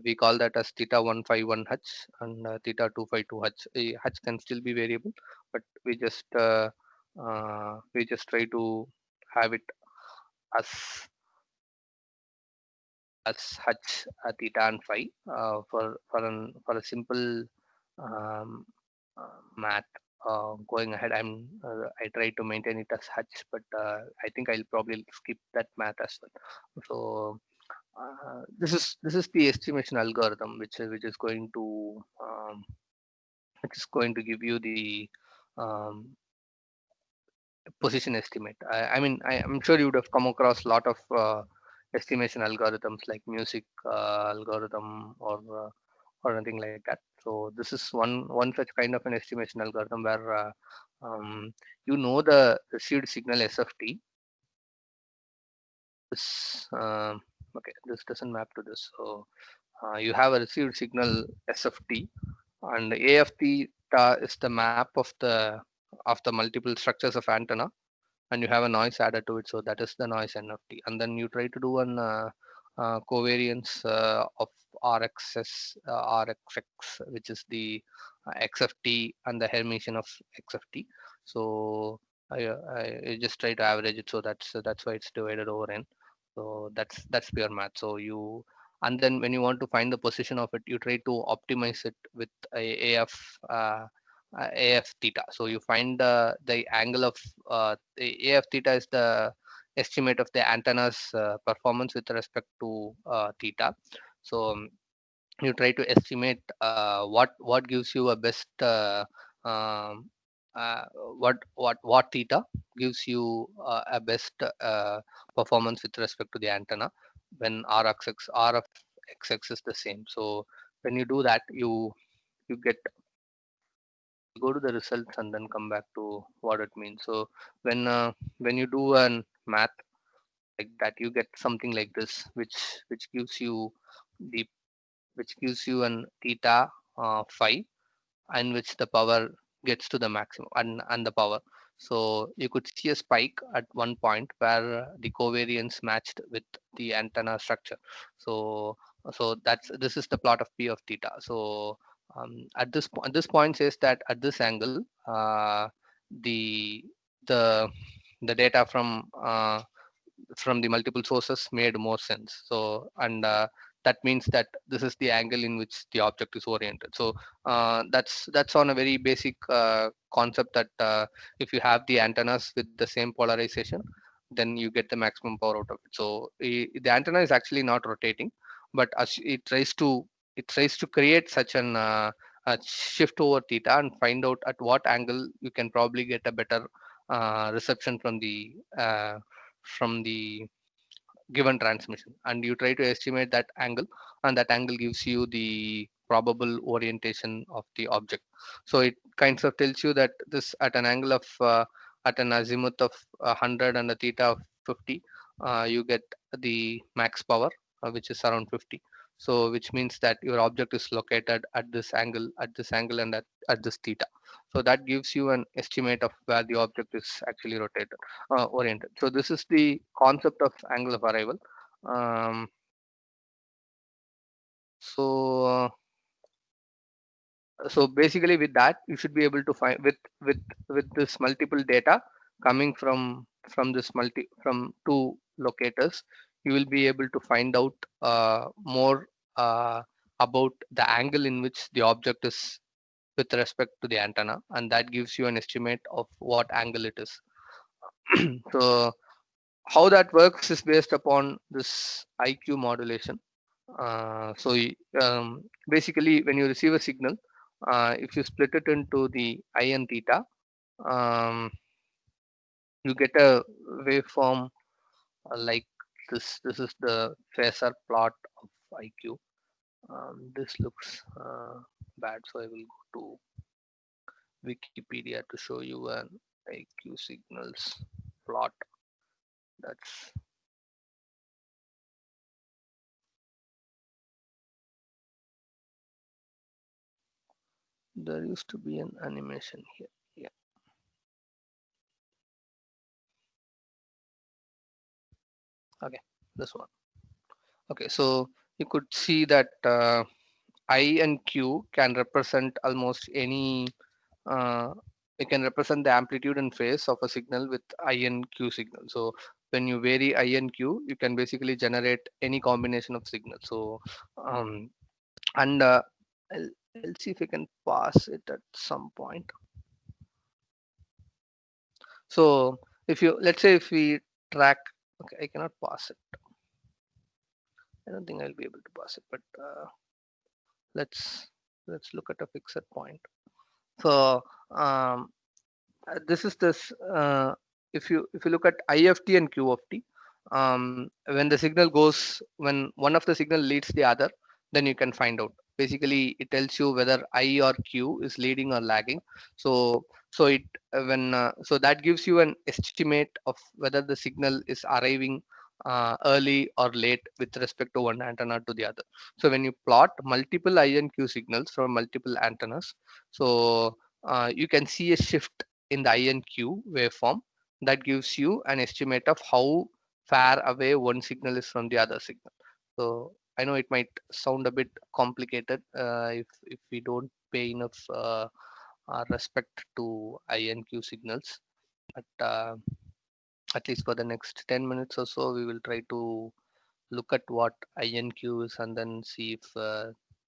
We call that as theta 151 h and theta 252 h. H can still be variable, but we just try to have it as h theta and phi for a simple um, math. Going ahead, I try to maintain it as h, but I think I'll probably skip that math as well. So this is the estimation algorithm which is going to give you the um, position estimate. I'm sure you would have come across a lot of estimation algorithms like music algorithm or anything like that. So this is one such kind of an estimation algorithm where the received signal SFT. This okay, this doesn't map to this. So you have a received signal SFT, and AFT is the map of the of the multiple structures of antenna, and you have a noise added to it. So that is the noise NFT. And then you try to do an covariance of RXX, which is the XFT and the Hermitian of XFT. So I just try to average it. So that's why it's divided over n. So that's pure math. So you, and then when you want to find the position of it, you try to optimize it with a AF theta. So you find the angle of the AF theta is the estimate of the antenna's performance with respect to theta. So you try to estimate what gives you a best um, uh, what theta gives you a best performance with respect to the antenna when RFX is the same. So when you do that, you get, go to the results and then come back to what it means. So when you do an math like that, you get something like this, which gives you the, which gives you an theta phi, and which the power gets to the maximum, and the power. So you could see a spike at one point where the covariance matched with the antenna structure. So this is the plot of P of theta. So at this point says that at this angle, the the the data from the multiple sources made more sense. So, and that means that this is the angle in which the object is oriented. So that's on a very basic concept that if you have the antennas with the same polarization, then you get the maximum power out of it. So the antenna is actually not rotating, but as it tries to create such an a shift over theta and find out at what angle you can probably get a better reception from the given transmission, and you try to estimate that angle, and that angle gives you the probable orientation of the object. So it kind of tells you that this at an angle of at an azimuth of 100 and a theta of 50, you get the max power, which is around 50. So which means that your object is located at this angle and at this theta. So that gives you an estimate of where the object is actually rotated oriented. So this is the concept of angle of arrival. Um, so so basically with that, you should be able to find with this multiple data coming from this from two locators, you will be able to find out more about the angle in which the object is with respect to the antenna, and that gives you an estimate of what angle it is. So how that works is based upon this IQ modulation. Basically, when you receive a signal, if you split it into the I and theta, um, you get a waveform like this. This is the phasor plot of IQ. This looks bad, so I will go to Wikipedia to show you an IQ signals plot. That's there used to be an animation here. Yeah. Okay, this one. Okay, so you could see that I and Q can represent almost any, uh, it can represent the amplitude and phase of a signal with I and Q signal. So when you vary I and Q, you can basically generate any combination of signals. So, um, and I'll, I'll see if I can pass it at some point. So if you, let's say if we track, okay, I cannot pass it. I don't think I'll be able to pass it, but let's let's look at a fixed point. So um, this is this if you look at IFT and QFT, when the signal goes, when one of the signal leads the other, then you can find out. Basically, it tells you whether I or Q is leading or lagging. So it when so that gives you an estimate of whether the signal is arriving early or late with respect to one antenna to the other. So when you plot multiple I and Q signals from multiple antennas, so you can see a shift in the INQ waveform that gives you an estimate of how far away one signal is from the other signal. So I know it might sound a bit complicated if we don't pay enough respect to INQ signals, but at least for the next 10 minutes or so, we will try to look at what INQ is and then see if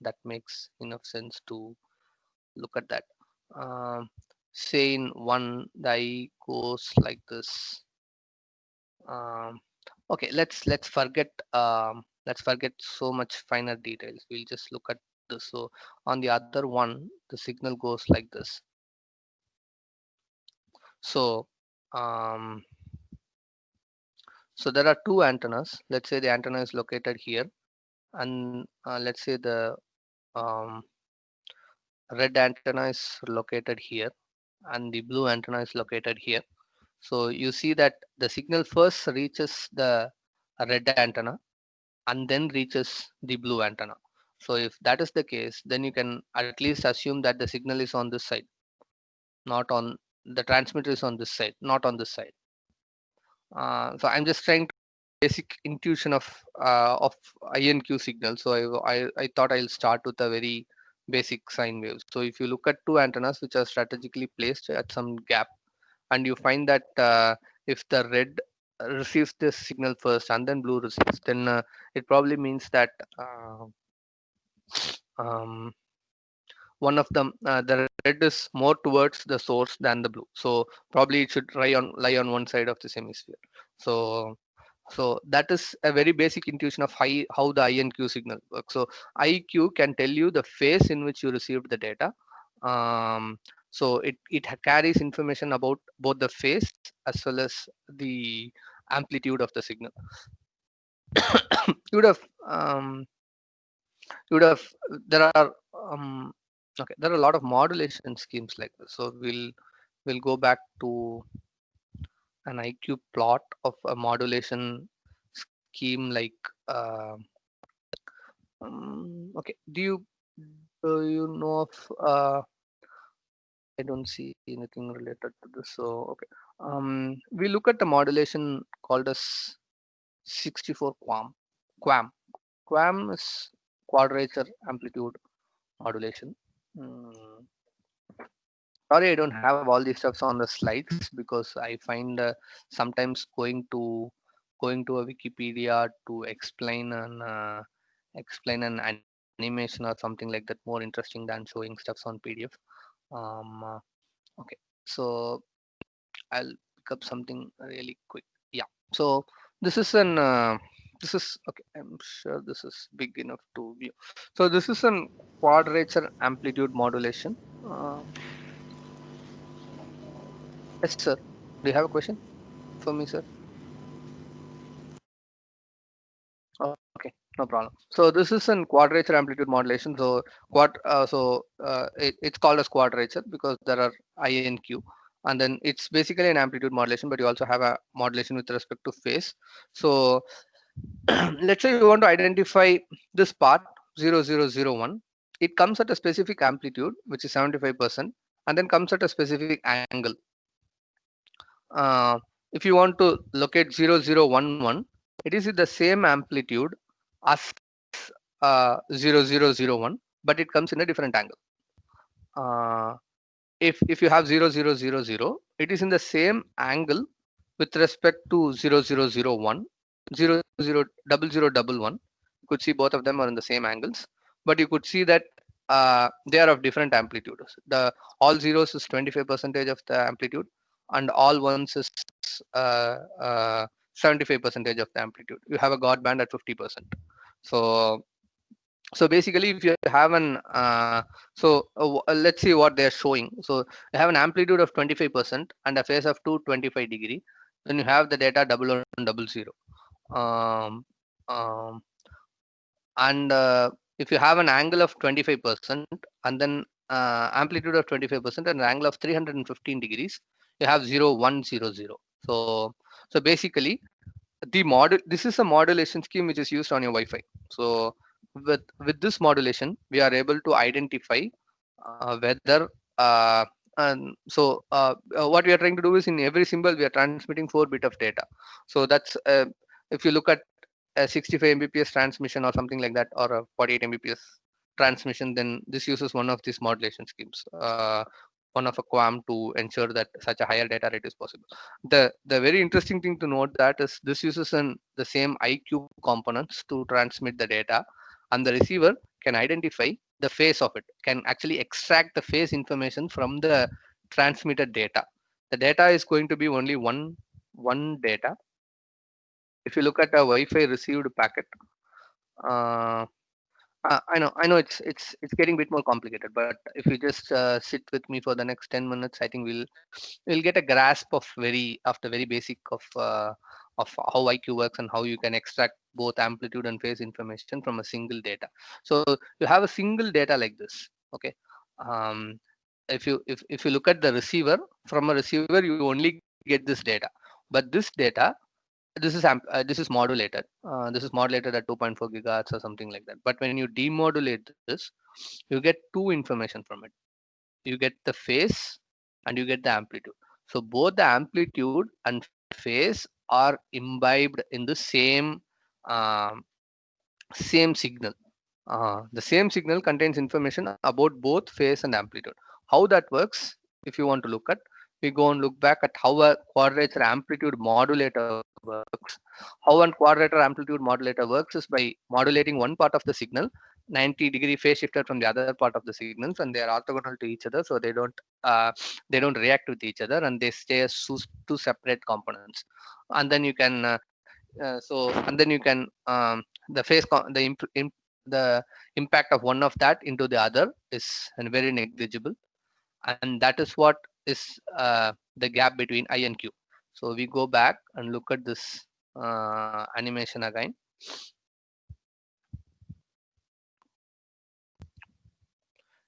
that makes enough sense to look at that. Um, Say in one, the I goes like this. Okay, let's forget so much finer details. We'll just look at this. So on the other one, the signal goes like this. So um, so there are two antennas. Let's say the antenna is located here, and let's say the um, red antenna is located here, and the blue antenna is located here. So you see that the signal first reaches the red antenna and then reaches the blue antenna. So if that is the case, then you can at least assume that the signal is on this side, not on the transmitter is on this side, not on this side. So I'm just trying to basic intuition of INQ signal. So I thought I'll start with a very basic sine wave. So if you look at two antennas which are strategically placed at some gap, and you find that if the red receives this signal first and then blue receives, then it probably means that um, one of them, the red is more towards the source than the blue, so probably it should lie on one side of this hemisphere. So that is a very basic intuition of how the INQ signal works. So IQ can tell you the phase in which you received the data. So it carries information about both the phase as well as the amplitude of the signal. you would have you would have there are okay, there are a lot of modulation schemes like this. So we'll go back to an IQ plot of a modulation scheme like okay, do you know of I don't see anything related to this. So okay, we look at the modulation called as 64 QAM is quadrature amplitude modulation. Mm, Sorry, I don't have all these stuffs on the slides because I find sometimes going to a Wikipedia to explain an animation or something like that more interesting than showing stuffs on PDF. Okay, so I'll pick up something really quick. Yeah, so this is an this is okay. I'm sure this is big enough to view. So this is an quadrature amplitude modulation. Uh, yes, sir. Do you have a question for me, sir? Okay, no problem. So this is in quadrature amplitude modulation. So it's called as quadrature because there are I and Q, and then it's basically an amplitude modulation, but you also have a modulation with respect to phase. So let's say you want to identify this part 0001. It comes at a specific amplitude, which is 75%, and then comes at a specific angle. Uh, if you want to locate 0011, it is with the same amplitude as 0001, but it comes in a different angle. If you have 0000, it is in the same angle with respect to 0001, 000011. You could see both of them are in the same angles, but you could see that they are of different amplitudes. The all zeros is 25% of the amplitude, and all ones is 75% of the amplitude. You have a guard band at 50%. So basically if you have an let's see what they're showing. So you have an amplitude of 25% and a phase of 225 degree, then you have the data 1100. um, um, and if you have an angle of 25% and then amplitude of 25% and an angle of 315 degrees, you have 0100. So basically this is a modulation scheme which is used on your Wi-Fi. So with this modulation we are able to identify whether And so what we are trying to do is in every symbol we are transmitting 4 bit of data. So that's if you look at a 65 Mbps transmission or something like that, or a 48 Mbps transmission, then this uses one of these modulation schemes, one of a QAM, to ensure that such a higher data rate is possible. The very interesting thing to note that is this uses the same IQ components to transmit the data, and the receiver can identify the phase of it, can actually extract the phase information from the transmitted data. The data is going to be only one data. If you look at a Wi-Fi received packet, uh, I know it's getting a bit more complicated, but if you just sit with me for the next 10 minutes, I think we'll get a grasp of the very basic of how IQ works and how you can extract both amplitude and phase information from a single data. So you have a single data like this, okay. Um, if you look at the receiver, from a receiver you only get this data, but this data, this is modulated. This is modulated at 2.4 gigahertz or something like that. But when you demodulate this, you get two information from it. You get the phase and you get the amplitude. So both the amplitude and phase are imbibed in the um, same signal. The same signal contains information about both phase and amplitude. How that works, if you want to look at, we go and look back at how a quadrature amplitude modulator works. How one quadrature amplitude modulator works is by modulating one part of the signal 90-degree phase shifted from the other part of the signals, and they are orthogonal to each other, so they don't react with each other, and they stay as two separate components. And then you can and then you can the phase the impact of one of that into the other is very negligible, and that is what is the gap between I and Q. So we go back and look at this animation again.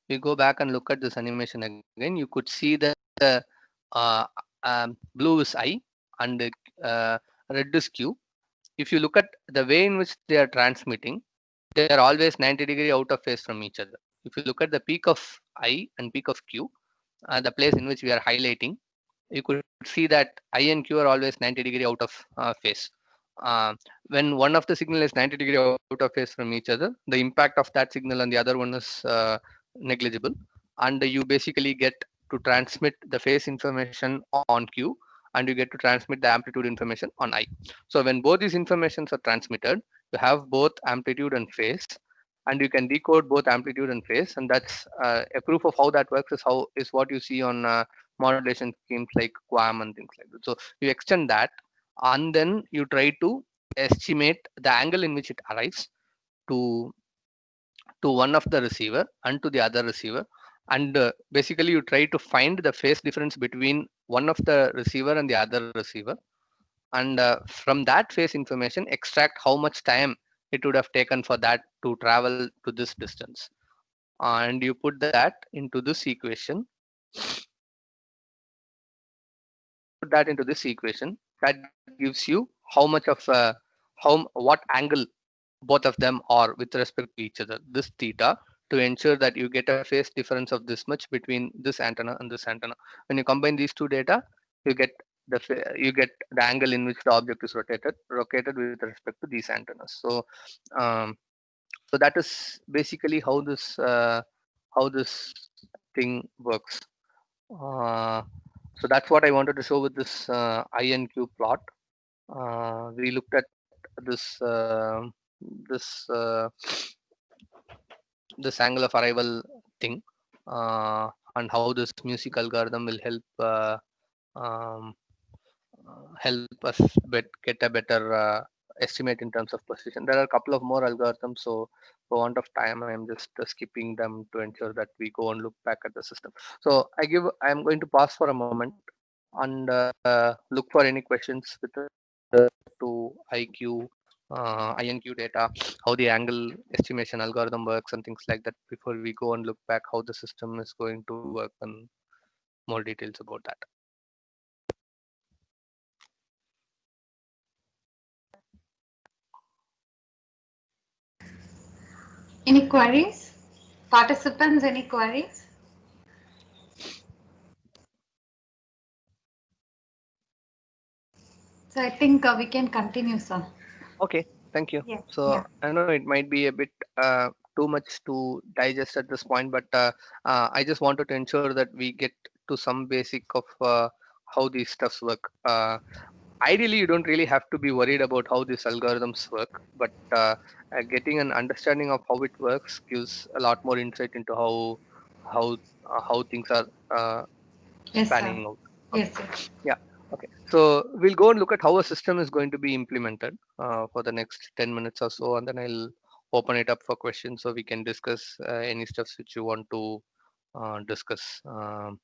We go back and look at this animation again. You could see the uh, blue is I and red is Q. If you look at the way in which they are transmitting, they are always 90-degree out of phase from each other. If you look at the peak of I and peak of Q, the place in which we are highlighting, you could see that I and Q are always 90-degree out of phase. Uh, when one of the signal is 90-degree out of phase from each other, the impact of that signal on the other one is negligible, and you basically get to transmit the phase information on Q, and you get to transmit the amplitude information on I. So when both these informations are transmitted, you have both amplitude and phase, and you can decode both amplitude and phase, and that's a proof of how that works is what you see on modulation schemes like QAM and things like that. So you extend that, and then you try to estimate the angle in which it arrives to one of the receiver and to the other receiver, and basically you try to find the phase difference between one of the receiver and the other receiver, and from that phase information extract how much time it would have taken for that to travel to this distance, and you put that into this equation. Put that into this equation, that gives you how much of what angle both of them are with respect to each other, this theta, to ensure that you get a phase difference of this much between this antenna and this antenna. When you combine these two data, you get you get the angle in which the object is rotated with respect to these antennas. Um, so that is basically how this thing works. So that's what I wanted to show with this INQ plot. We looked at this this angle of arrival thing, and how this music algorithm will um, help us get a better estimate in terms of position. There are a couple of more algorithms, so for want of time, I am just skipping them to ensure that we go and look back at the system. So I am going to pause for a moment and look for any questions with to IQ, INQ data, how the angle estimation algorithm works and things like that, before we go and look back how the system is going to work and more details about that. Any queries? Participants, any queries? So I think we can continue, sir. Okay, thank you. Yeah. So Yeah. I know it might be a bit too much to digest at this point, but I just wanted to ensure that we get to some basic of how these stuffs work. Ideally, you don't really have to be worried about how these algorithms work, but getting an understanding of how it works gives a lot more insight into how things are Yes, sir. spanning out. Okay. Yes, yes. Yeah. Okay. So we'll go and look at how a system is going to be implemented for the next 10 minutes or so, and then I'll open it up for questions so we can discuss any stuffs which you want to discuss. So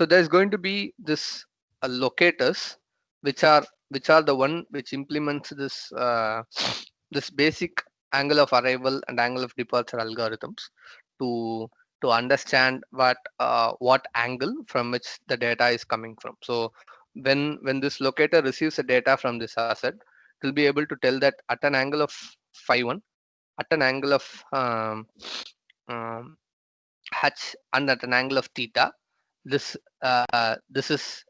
there's going to be this locators, which are the one which implements this basic angle of arrival and angle of departure algorithms to understand what angle from which the data is coming from. So when this locator receives the data from this asset, it will be able to tell that at an angle of phi 1, at an angle of um, h, and at an angle of theta, this is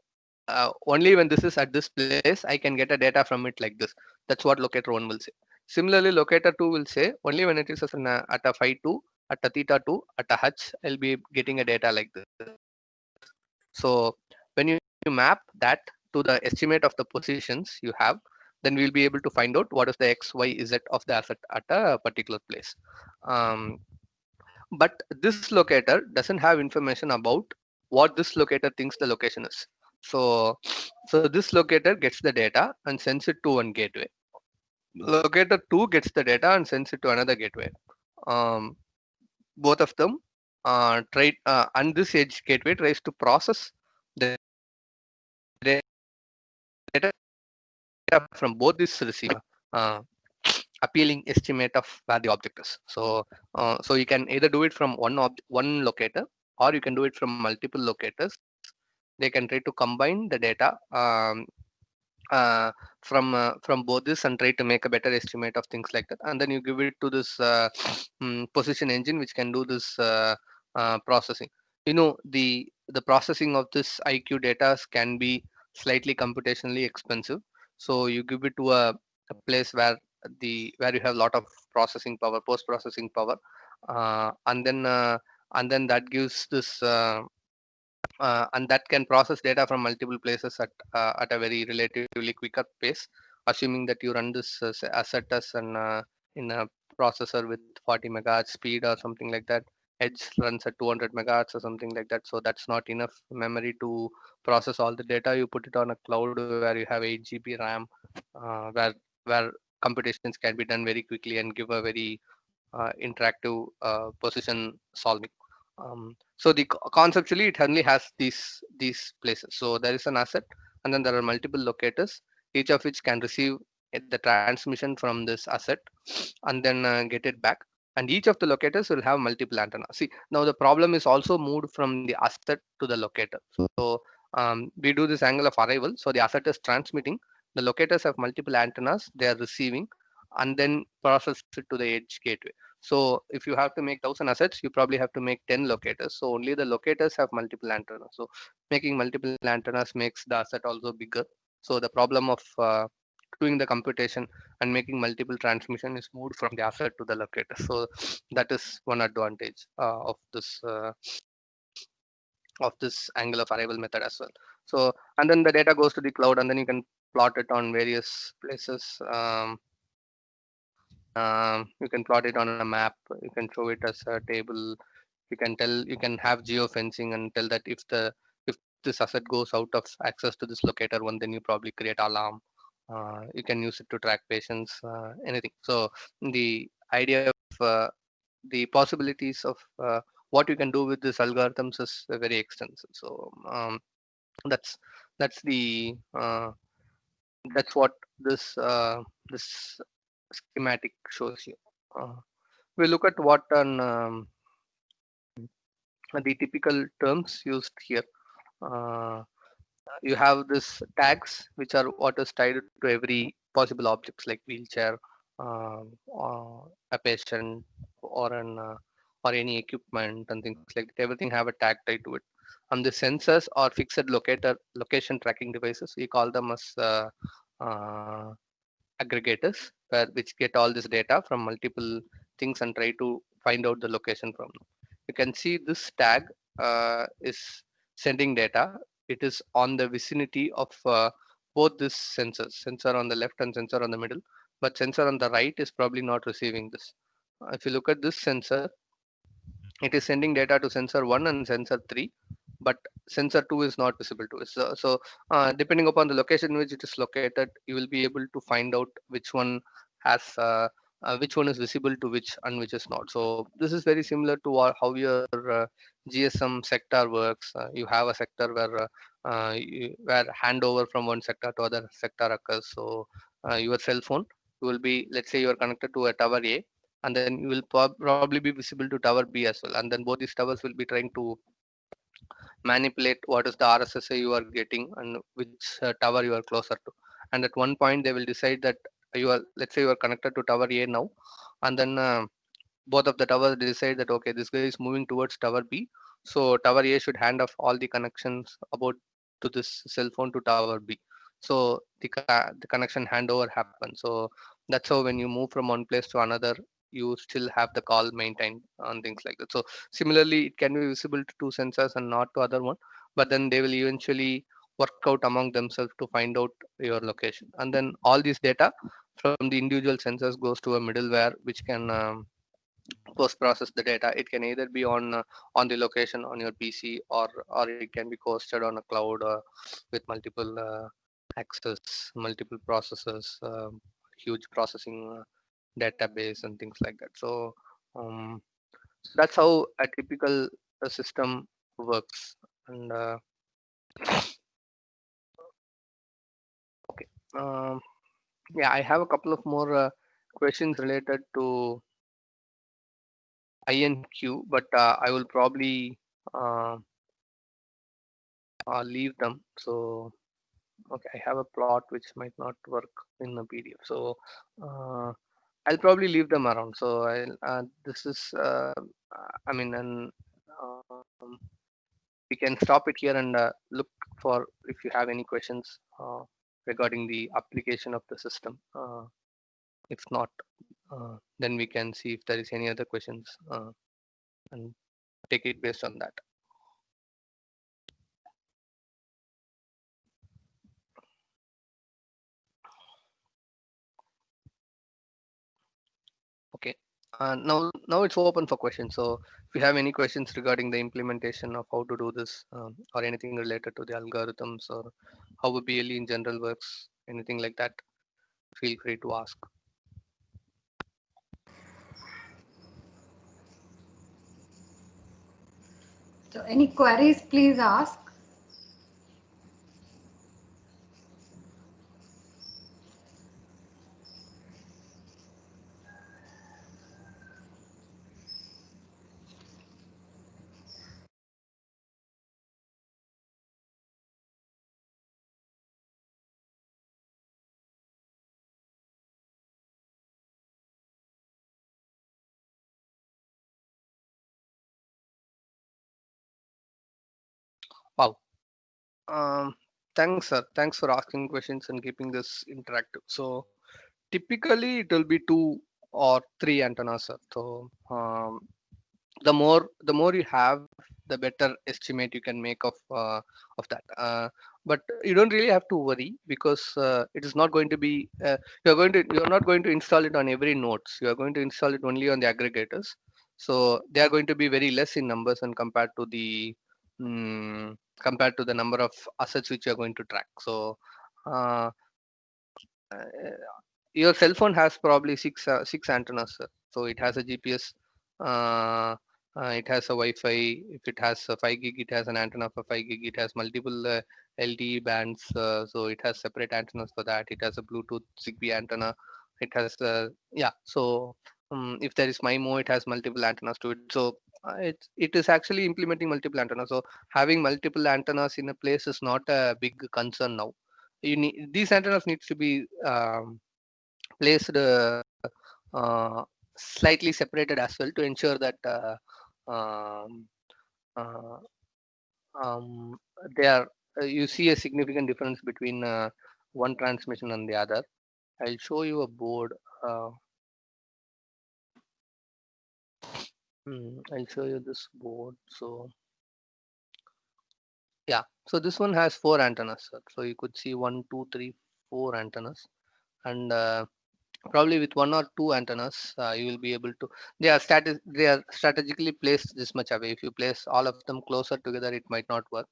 only when this is at this place I can get a data from it like this. That's what locator 1 will say. Similarly, locator 2 will say only when it is at a phi 2, at a theta 2, at a h, I'll be getting a data like this. So when you map that to the estimate of the positions you have, then we'll be able to find out what is the x, y, z of the asset at a particular place. Um, but this locator doesn't have information about what this locator thinks the location is. So this locator gets the data and sends it to one gateway. Locator 2 gets the data and sends it to another gateway. um, Both of them try and this edge gateway tries to process the data from both these receiver, uh, appealing estimate of where the object is. So you can either do it from one locator, or you can do it from multiple locators. They can try to combine the data uh, from both this and try to make a better estimate of things like that, and then you give it to this position engine which can do this processing. The processing of this IQ data can be slightly computationally expensive, so you give it to a place where you have a lot of processing power, post processing power, and then that gives this and that can process data from multiple places at a very relatively quicker pace, assuming that you run this asset as in a processor with 40 megahertz speed or something like that. Edge runs at 200 megahertz or something like that, so that's not enough memory to process all the data. You put it on a cloud where you have 8 GB RAM, where computations can be done very quickly and give a very interactive position solving. So conceptually, it only has these places. So there is an asset, and then there are multiple locators, each of which can receive the transmission from this asset, and then get it back. And each of the locators will have multiple antennas. See, now the problem is also moved from the asset to the locator. So we do this angle of arrival. So the asset is transmitting. The locators have multiple antennas. They are receiving, and then process it to the edge gateway. So if you have to make 1,000 assets, you probably have to make 10 locators. So only the locators have multiple antennas. So making multiple antennas makes the asset also bigger. So the problem of doing the computation and making multiple transmission is moved from the asset to the locator. So that is one advantage of this angle of arrival method as well. So and then the data goes to the cloud, and then you can plot it on various places. You can plot it on a map, you can show it as a table, you can have geofencing and tell that if this asset goes out of access to this locator one, then you probably create alarm. You can use it to track patients, anything. So the idea of the possibilities of what you can do with these algorithms is very extensive. So that's that's the that's what this schematic shows you. Uh, we look at what the typical terms used here. Uh, you have this tags, which are what is tied to every possible objects like wheelchair, a patient, or an or any equipment and things like that. Everything have a tag tied to it. on the sensors or fixed location tracking devices. We call them as uh, aggregators, which get all this data from multiple things and try to find out the location from them. You can see this tag is sending data. It is on the vicinity of both these sensors, sensor on the left and sensor on the middle, but sensor on the right is probably not receiving this. If you look at this sensor, it is sending data to sensor 1 and sensor 3, but sensor 2 is not visible to us. So depending upon the location in which it is located, you will be able to find out has which one is visible to which and which is not. So this is very similar to how your GSM sector works. You have a sector where handover from one sector to other sector occurs. So your cell phone, you will be, let's say you are connected to a tower A, and then you will probably be visible to tower B as well. And then both these towers will be trying to manipulate what is the RSSI you are getting and which tower you are closer to. And at one point, they will decide that let's say you are connected to tower A now, and then both of the towers decide that okay, this guy is moving towards tower B, so tower A should hand off all the connections about to this cell phone to tower B. So the connection handover happens. So that's how when you move from one place to another, you still have the call maintained and things like that. So similarly, it can be visible to two sensors and not to other one, but then they will eventually work out among themselves to find out your location. And then all this data from the individual sensors goes to a middleware which can post process the data. It can either be on the location on your PC, or it can be hosted on a cloud with multiple access, multiple processes, huge processing database and things like that. Um, so that's how a typical system works. And okay, um, yeah, I have a couple of more questions related to INQ, but I will probably uh, leave them. So okay, I have a plot which might not work in the PDF. So I'll probably leave them around. So this is I mean, and we can stop it here and look for if you have any questions regarding the application of the system. If not, then we can see if there is any other questions and take it based on that. Okay. Now it's open for questions. So if you have any questions regarding the implementation of how to do this, or anything related to the algorithms, or how a BLE in general works, anything like that, feel free to ask. So any queries, please ask. Wow. Thanks, sir. Thanks for asking questions and keeping this interactive. So typically it will be 2 or 3 antennas, sir. So the more you have, the better estimate you can make of that. But you don't really have to worry, because it is not going to be you're not going to install it on every nodes. You are going to install it only on the aggregators. So they are going to be very less in numbers and compared to the number of assets which you are going to track. So uh, uh, your cell phone has probably six antennas, sir. So it has a GPS. Uh, it has a Wi-Fi. If it has a 5 gig, it has an antenna for 5 gig. It has multiple LTE bands. So it has separate antennas for that. It has a Bluetooth Zigbee antenna. It has yeah. So if there is MIMO, it has multiple antennas to it. So it is actually implementing multiple antennas. So having multiple antennas in a place is not a big concern now. These antennas needs to be placed slightly separated as well, to ensure that um, uh, they are you see a significant difference between one transmission and the other. I'll show you a board. Uh, I'll show you this board. So yeah, so this one has 4 antennas, sir. So you could see 1, 2, 3, 4 antennas, and probably with 1 or 2 antennas, you will be able to. They are strategically placed this much away. If you place all of them closer together, it might not work.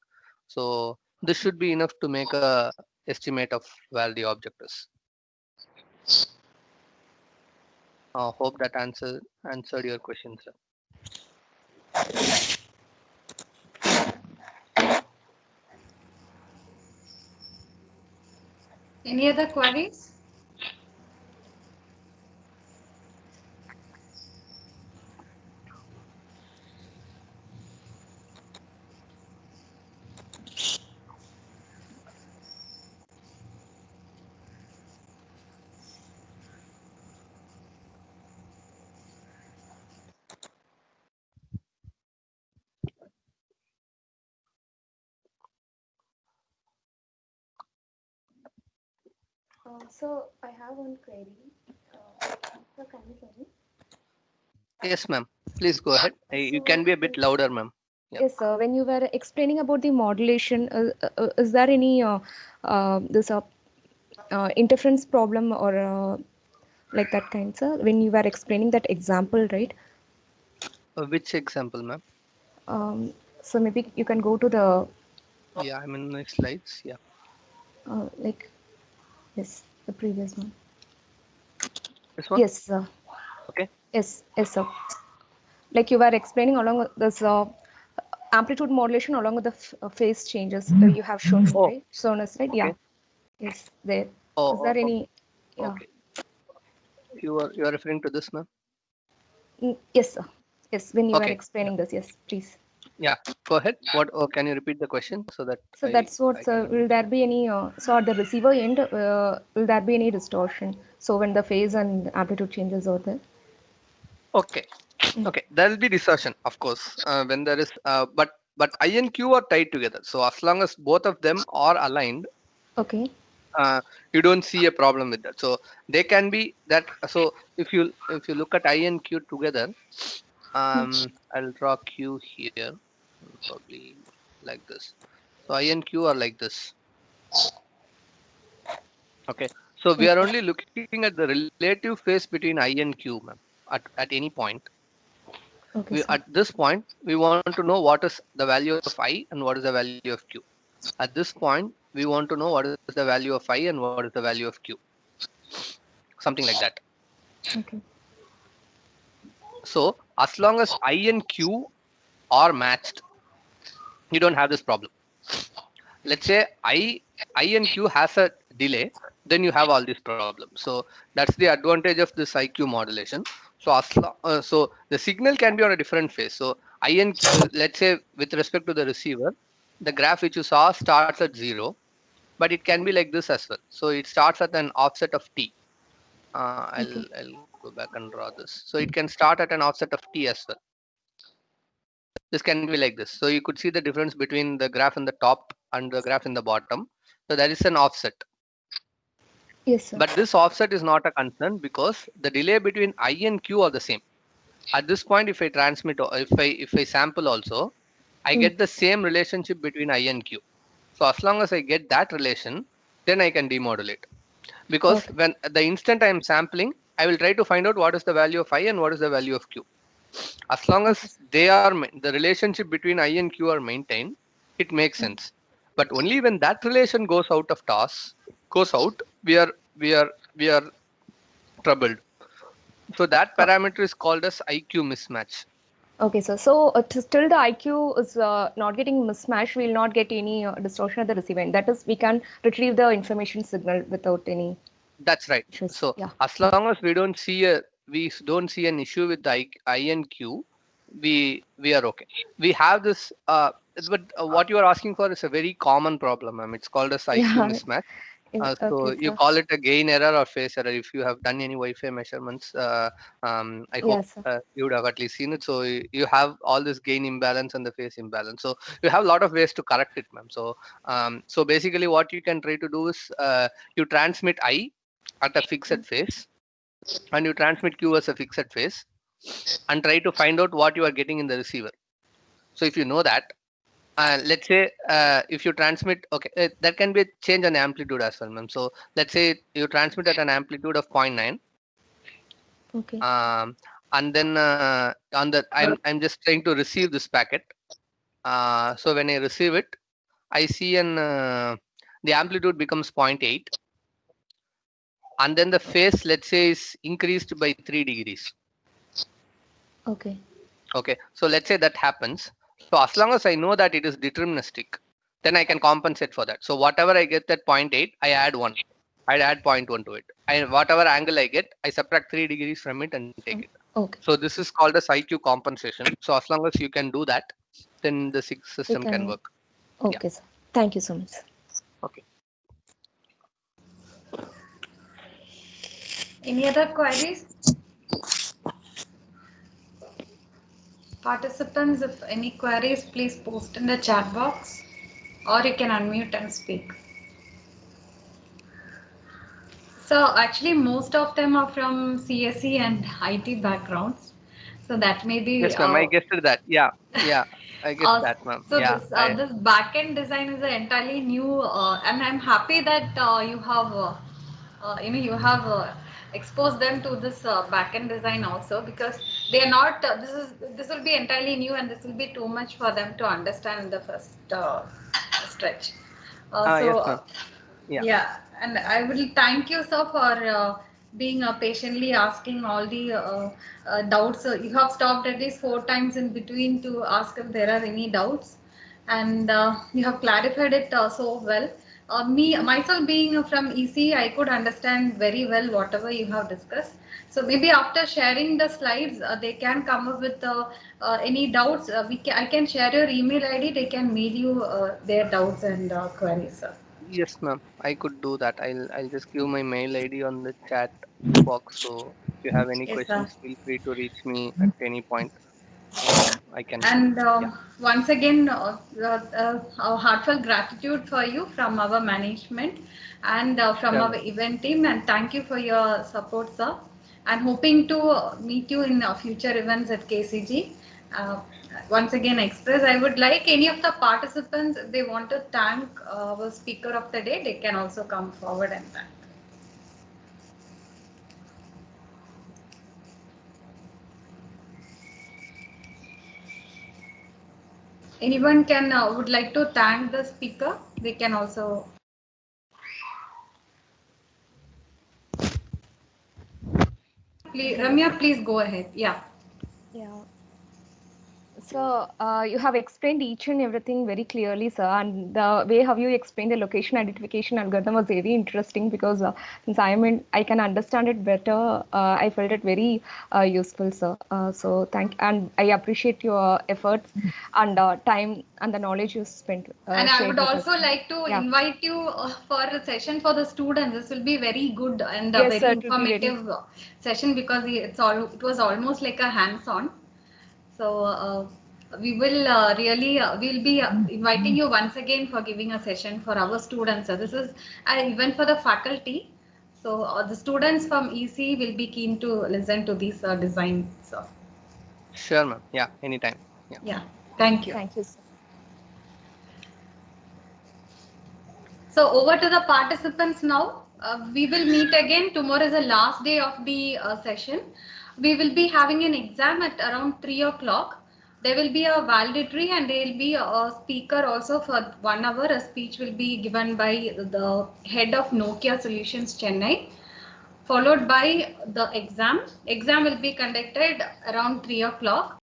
So this should be enough to make a estimate of where the object is. Hope that answered your question, sir. Any other queries? So I have one query. So can you hear me? Yes, ma'am. Please go ahead. You can So be a bit louder, ma'am. Yeah. yes, sir. When you were explaining about the modulation, is there any this interference problem or like that kind, sir? When you were explaining that example, right? Which example, ma'am? So maybe you can go to the Yeah, I'm in the slides. Yeah. like yes, the previous one. This one. Yes, sir. Okay. Yes, sir. Like you were explaining along with this amplitude modulation along with the phase changes you have Oh, shown us, right? Yeah. okay. Yes, there. Is Oh, there any? Yeah. okay. You are referring to this, ma'am? Yes, sir. Yes, when you were Okay. Yeah. explaining this, yes, please. Yeah. Go ahead. What? Can you repeat the question so that So I that's what, I sir. can Will there be any, so at the receiver end, will there be any distortion? So when the phase and amplitude changes over there? Okay. Okay. There will be distortion, of course, when there is. But I and Q are tied together. So as long as both of them are aligned, Okay. you don't see a problem with that. So they can be that. So if you look at I and Q together, I'll draw Q here, probably like this. So I and Q are like this. Okay. So we are only looking at the relative phase between I and Q, ma'am, at any point. Okay, We sir. at this point we want to know what is the value of I and what is the value of Q. At this point, we want to know what is the value of I and what is the value of Q. Something like that. Okay. So as long as I and Q are matched, you don't have this problem. Let's say I and Q has a delay, then you have all these problems. So that's the advantage of this IQ modulation. So so the signal can be on a different phase. So let's say with respect to the receiver, the graph which you saw starts at 0, but it can be like this as well. So it starts at an offset of t. Okay. I'll go back and draw this. So it can start at an offset of t as well. This can be like this. So you could see the difference between the graph in the top and the graph in the bottom. So that is an offset. Yes, sir. But this offset is not a concern because the delay between I and Q are the same. At this point, if I transmit or if I sample also, I Mm. get the same relationship between I and Q. So as long as I get that relation, then I can demodulate. Because Okay. when at the instant I am sampling, I will try to find out what is the value of I and what is the value of Q. As long Okay, as sir. the relationship between I and Q are maintained, it makes Mm. sense. But only when that relation goes out, we are troubled. So that Uh, parameter is called as IQ mismatch. Okay, sir. So still the IQ is not getting mismatched. We'll not get any distortion at the receiver end. That is, we can retrieve the information signal without any That's right. issues. So Yeah. as long as we don't see an issue with the I and Q, we are okay. We have this but what you are asking for is a very common problem, ma'am. It's called as IQ Yeah. mismatch. So Okay, you sir. call it a gain error or phase error. If you have done any Wi-Fi measurements, I hope Yes, sir. you would have at least seen it. So you have all this gain imbalance and the phase imbalance. So you have a lot of ways to correct it, ma'am. So basically, what you can try to do is you transmit I at a fixed phase, and you transmit Q as a fixed phase, and try to find out what you are getting in the receiver. So if you know that, let's say if you transmit, okay, that can be a change in amplitude as well, ma'am. So let's say you transmit at an amplitude of 0.9, Okay. and then on the I'm just trying to receive this packet. So when I receive it, I see the amplitude becomes 0.8, and then the phase, let's say, is increased by 3 degrees. Okay. Okay, so let's say that happens. So as long as I know that it is deterministic, then I can compensate for that. So whatever I get at 0.8, I add 1. I add 0.1 to it. And whatever angle I get, I subtract 3 degrees from it and take it. Okay. So this is called as IQ compensation. So as long as you can do that, then the We system can can. work. Yeah. Okay, sir. Thank you so much, sir. Okay. Any other queries? Participants, if any queries, please post in the chat box or you can unmute and speak. So actually most of them are from CSE and IT backgrounds. So that may be Yes, ma'am. I guessed that. Yeah. Yeah. I guessed Uh, that, ma'am. so Yeah. this back-end design is entirely new, and I'm happy that you have exposed them to this back-end design also, because they are not. This will be entirely new, and this will be too much for them to understand in the first stretch. Yes, ma'am. Yeah. Yeah, and I will thank you, sir, for being patiently asking all the doubts. You have stopped at least 4 times in between to ask if there are any doubts, and you have clarified it so well. Myself being from EC, I could understand very well whatever you have discussed. So maybe after sharing the slides, they can come up with any doubts. I can share your email ID. They can mail you their doubts and queries, sir. Yes, ma'am. I could do that. I'll just give my mail ID on the chat box. So if you have any Yes, sir. questions, feel free to reach me at any point. I can. And Yeah. once again, our heartfelt gratitude for you from our management and from Sure, our ma'am. event team. And thank you for your support, sir. And hoping to meet you in future events at KCG. Uh, Once again, express. I would like any of the participants, if they want to thank our speaker of the day, they can also come forward and thank. Anyone can would like to thank the speaker, they can also. Please, Hello, Ramya, sir. please go ahead. Yeah. Yeah. So you have explained each and everything very clearly, sir, and the way how you explained the location identification algorithm was very interesting because since I can understand it better. I felt it very useful, sir. So and I appreciate your efforts and time and the knowledge you spent And I would shared with us. also like to Yeah. invite you for a session for the students. This will be very good and a Yes, very sir. It will be very. informative session, because it was almost like a hands-on. So we will really we'll be inviting you once again for giving a session for our students. So this is an event for the faculty. So the students from EC will be keen to listen to these designs. So Sure, ma'am. Yeah. Anytime. Yeah. yeah, thank you. Thank you, sir. So over to the participants now. We will meet again. Tomorrow is the last day of the session. We will be having an exam at around 3 o'clock. There will be a valedictory and there will be a speaker also for 1 hour. A speech will be given by the head of Nokia Solutions Chennai, followed by the exam. Exam will be conducted around 3 o'clock.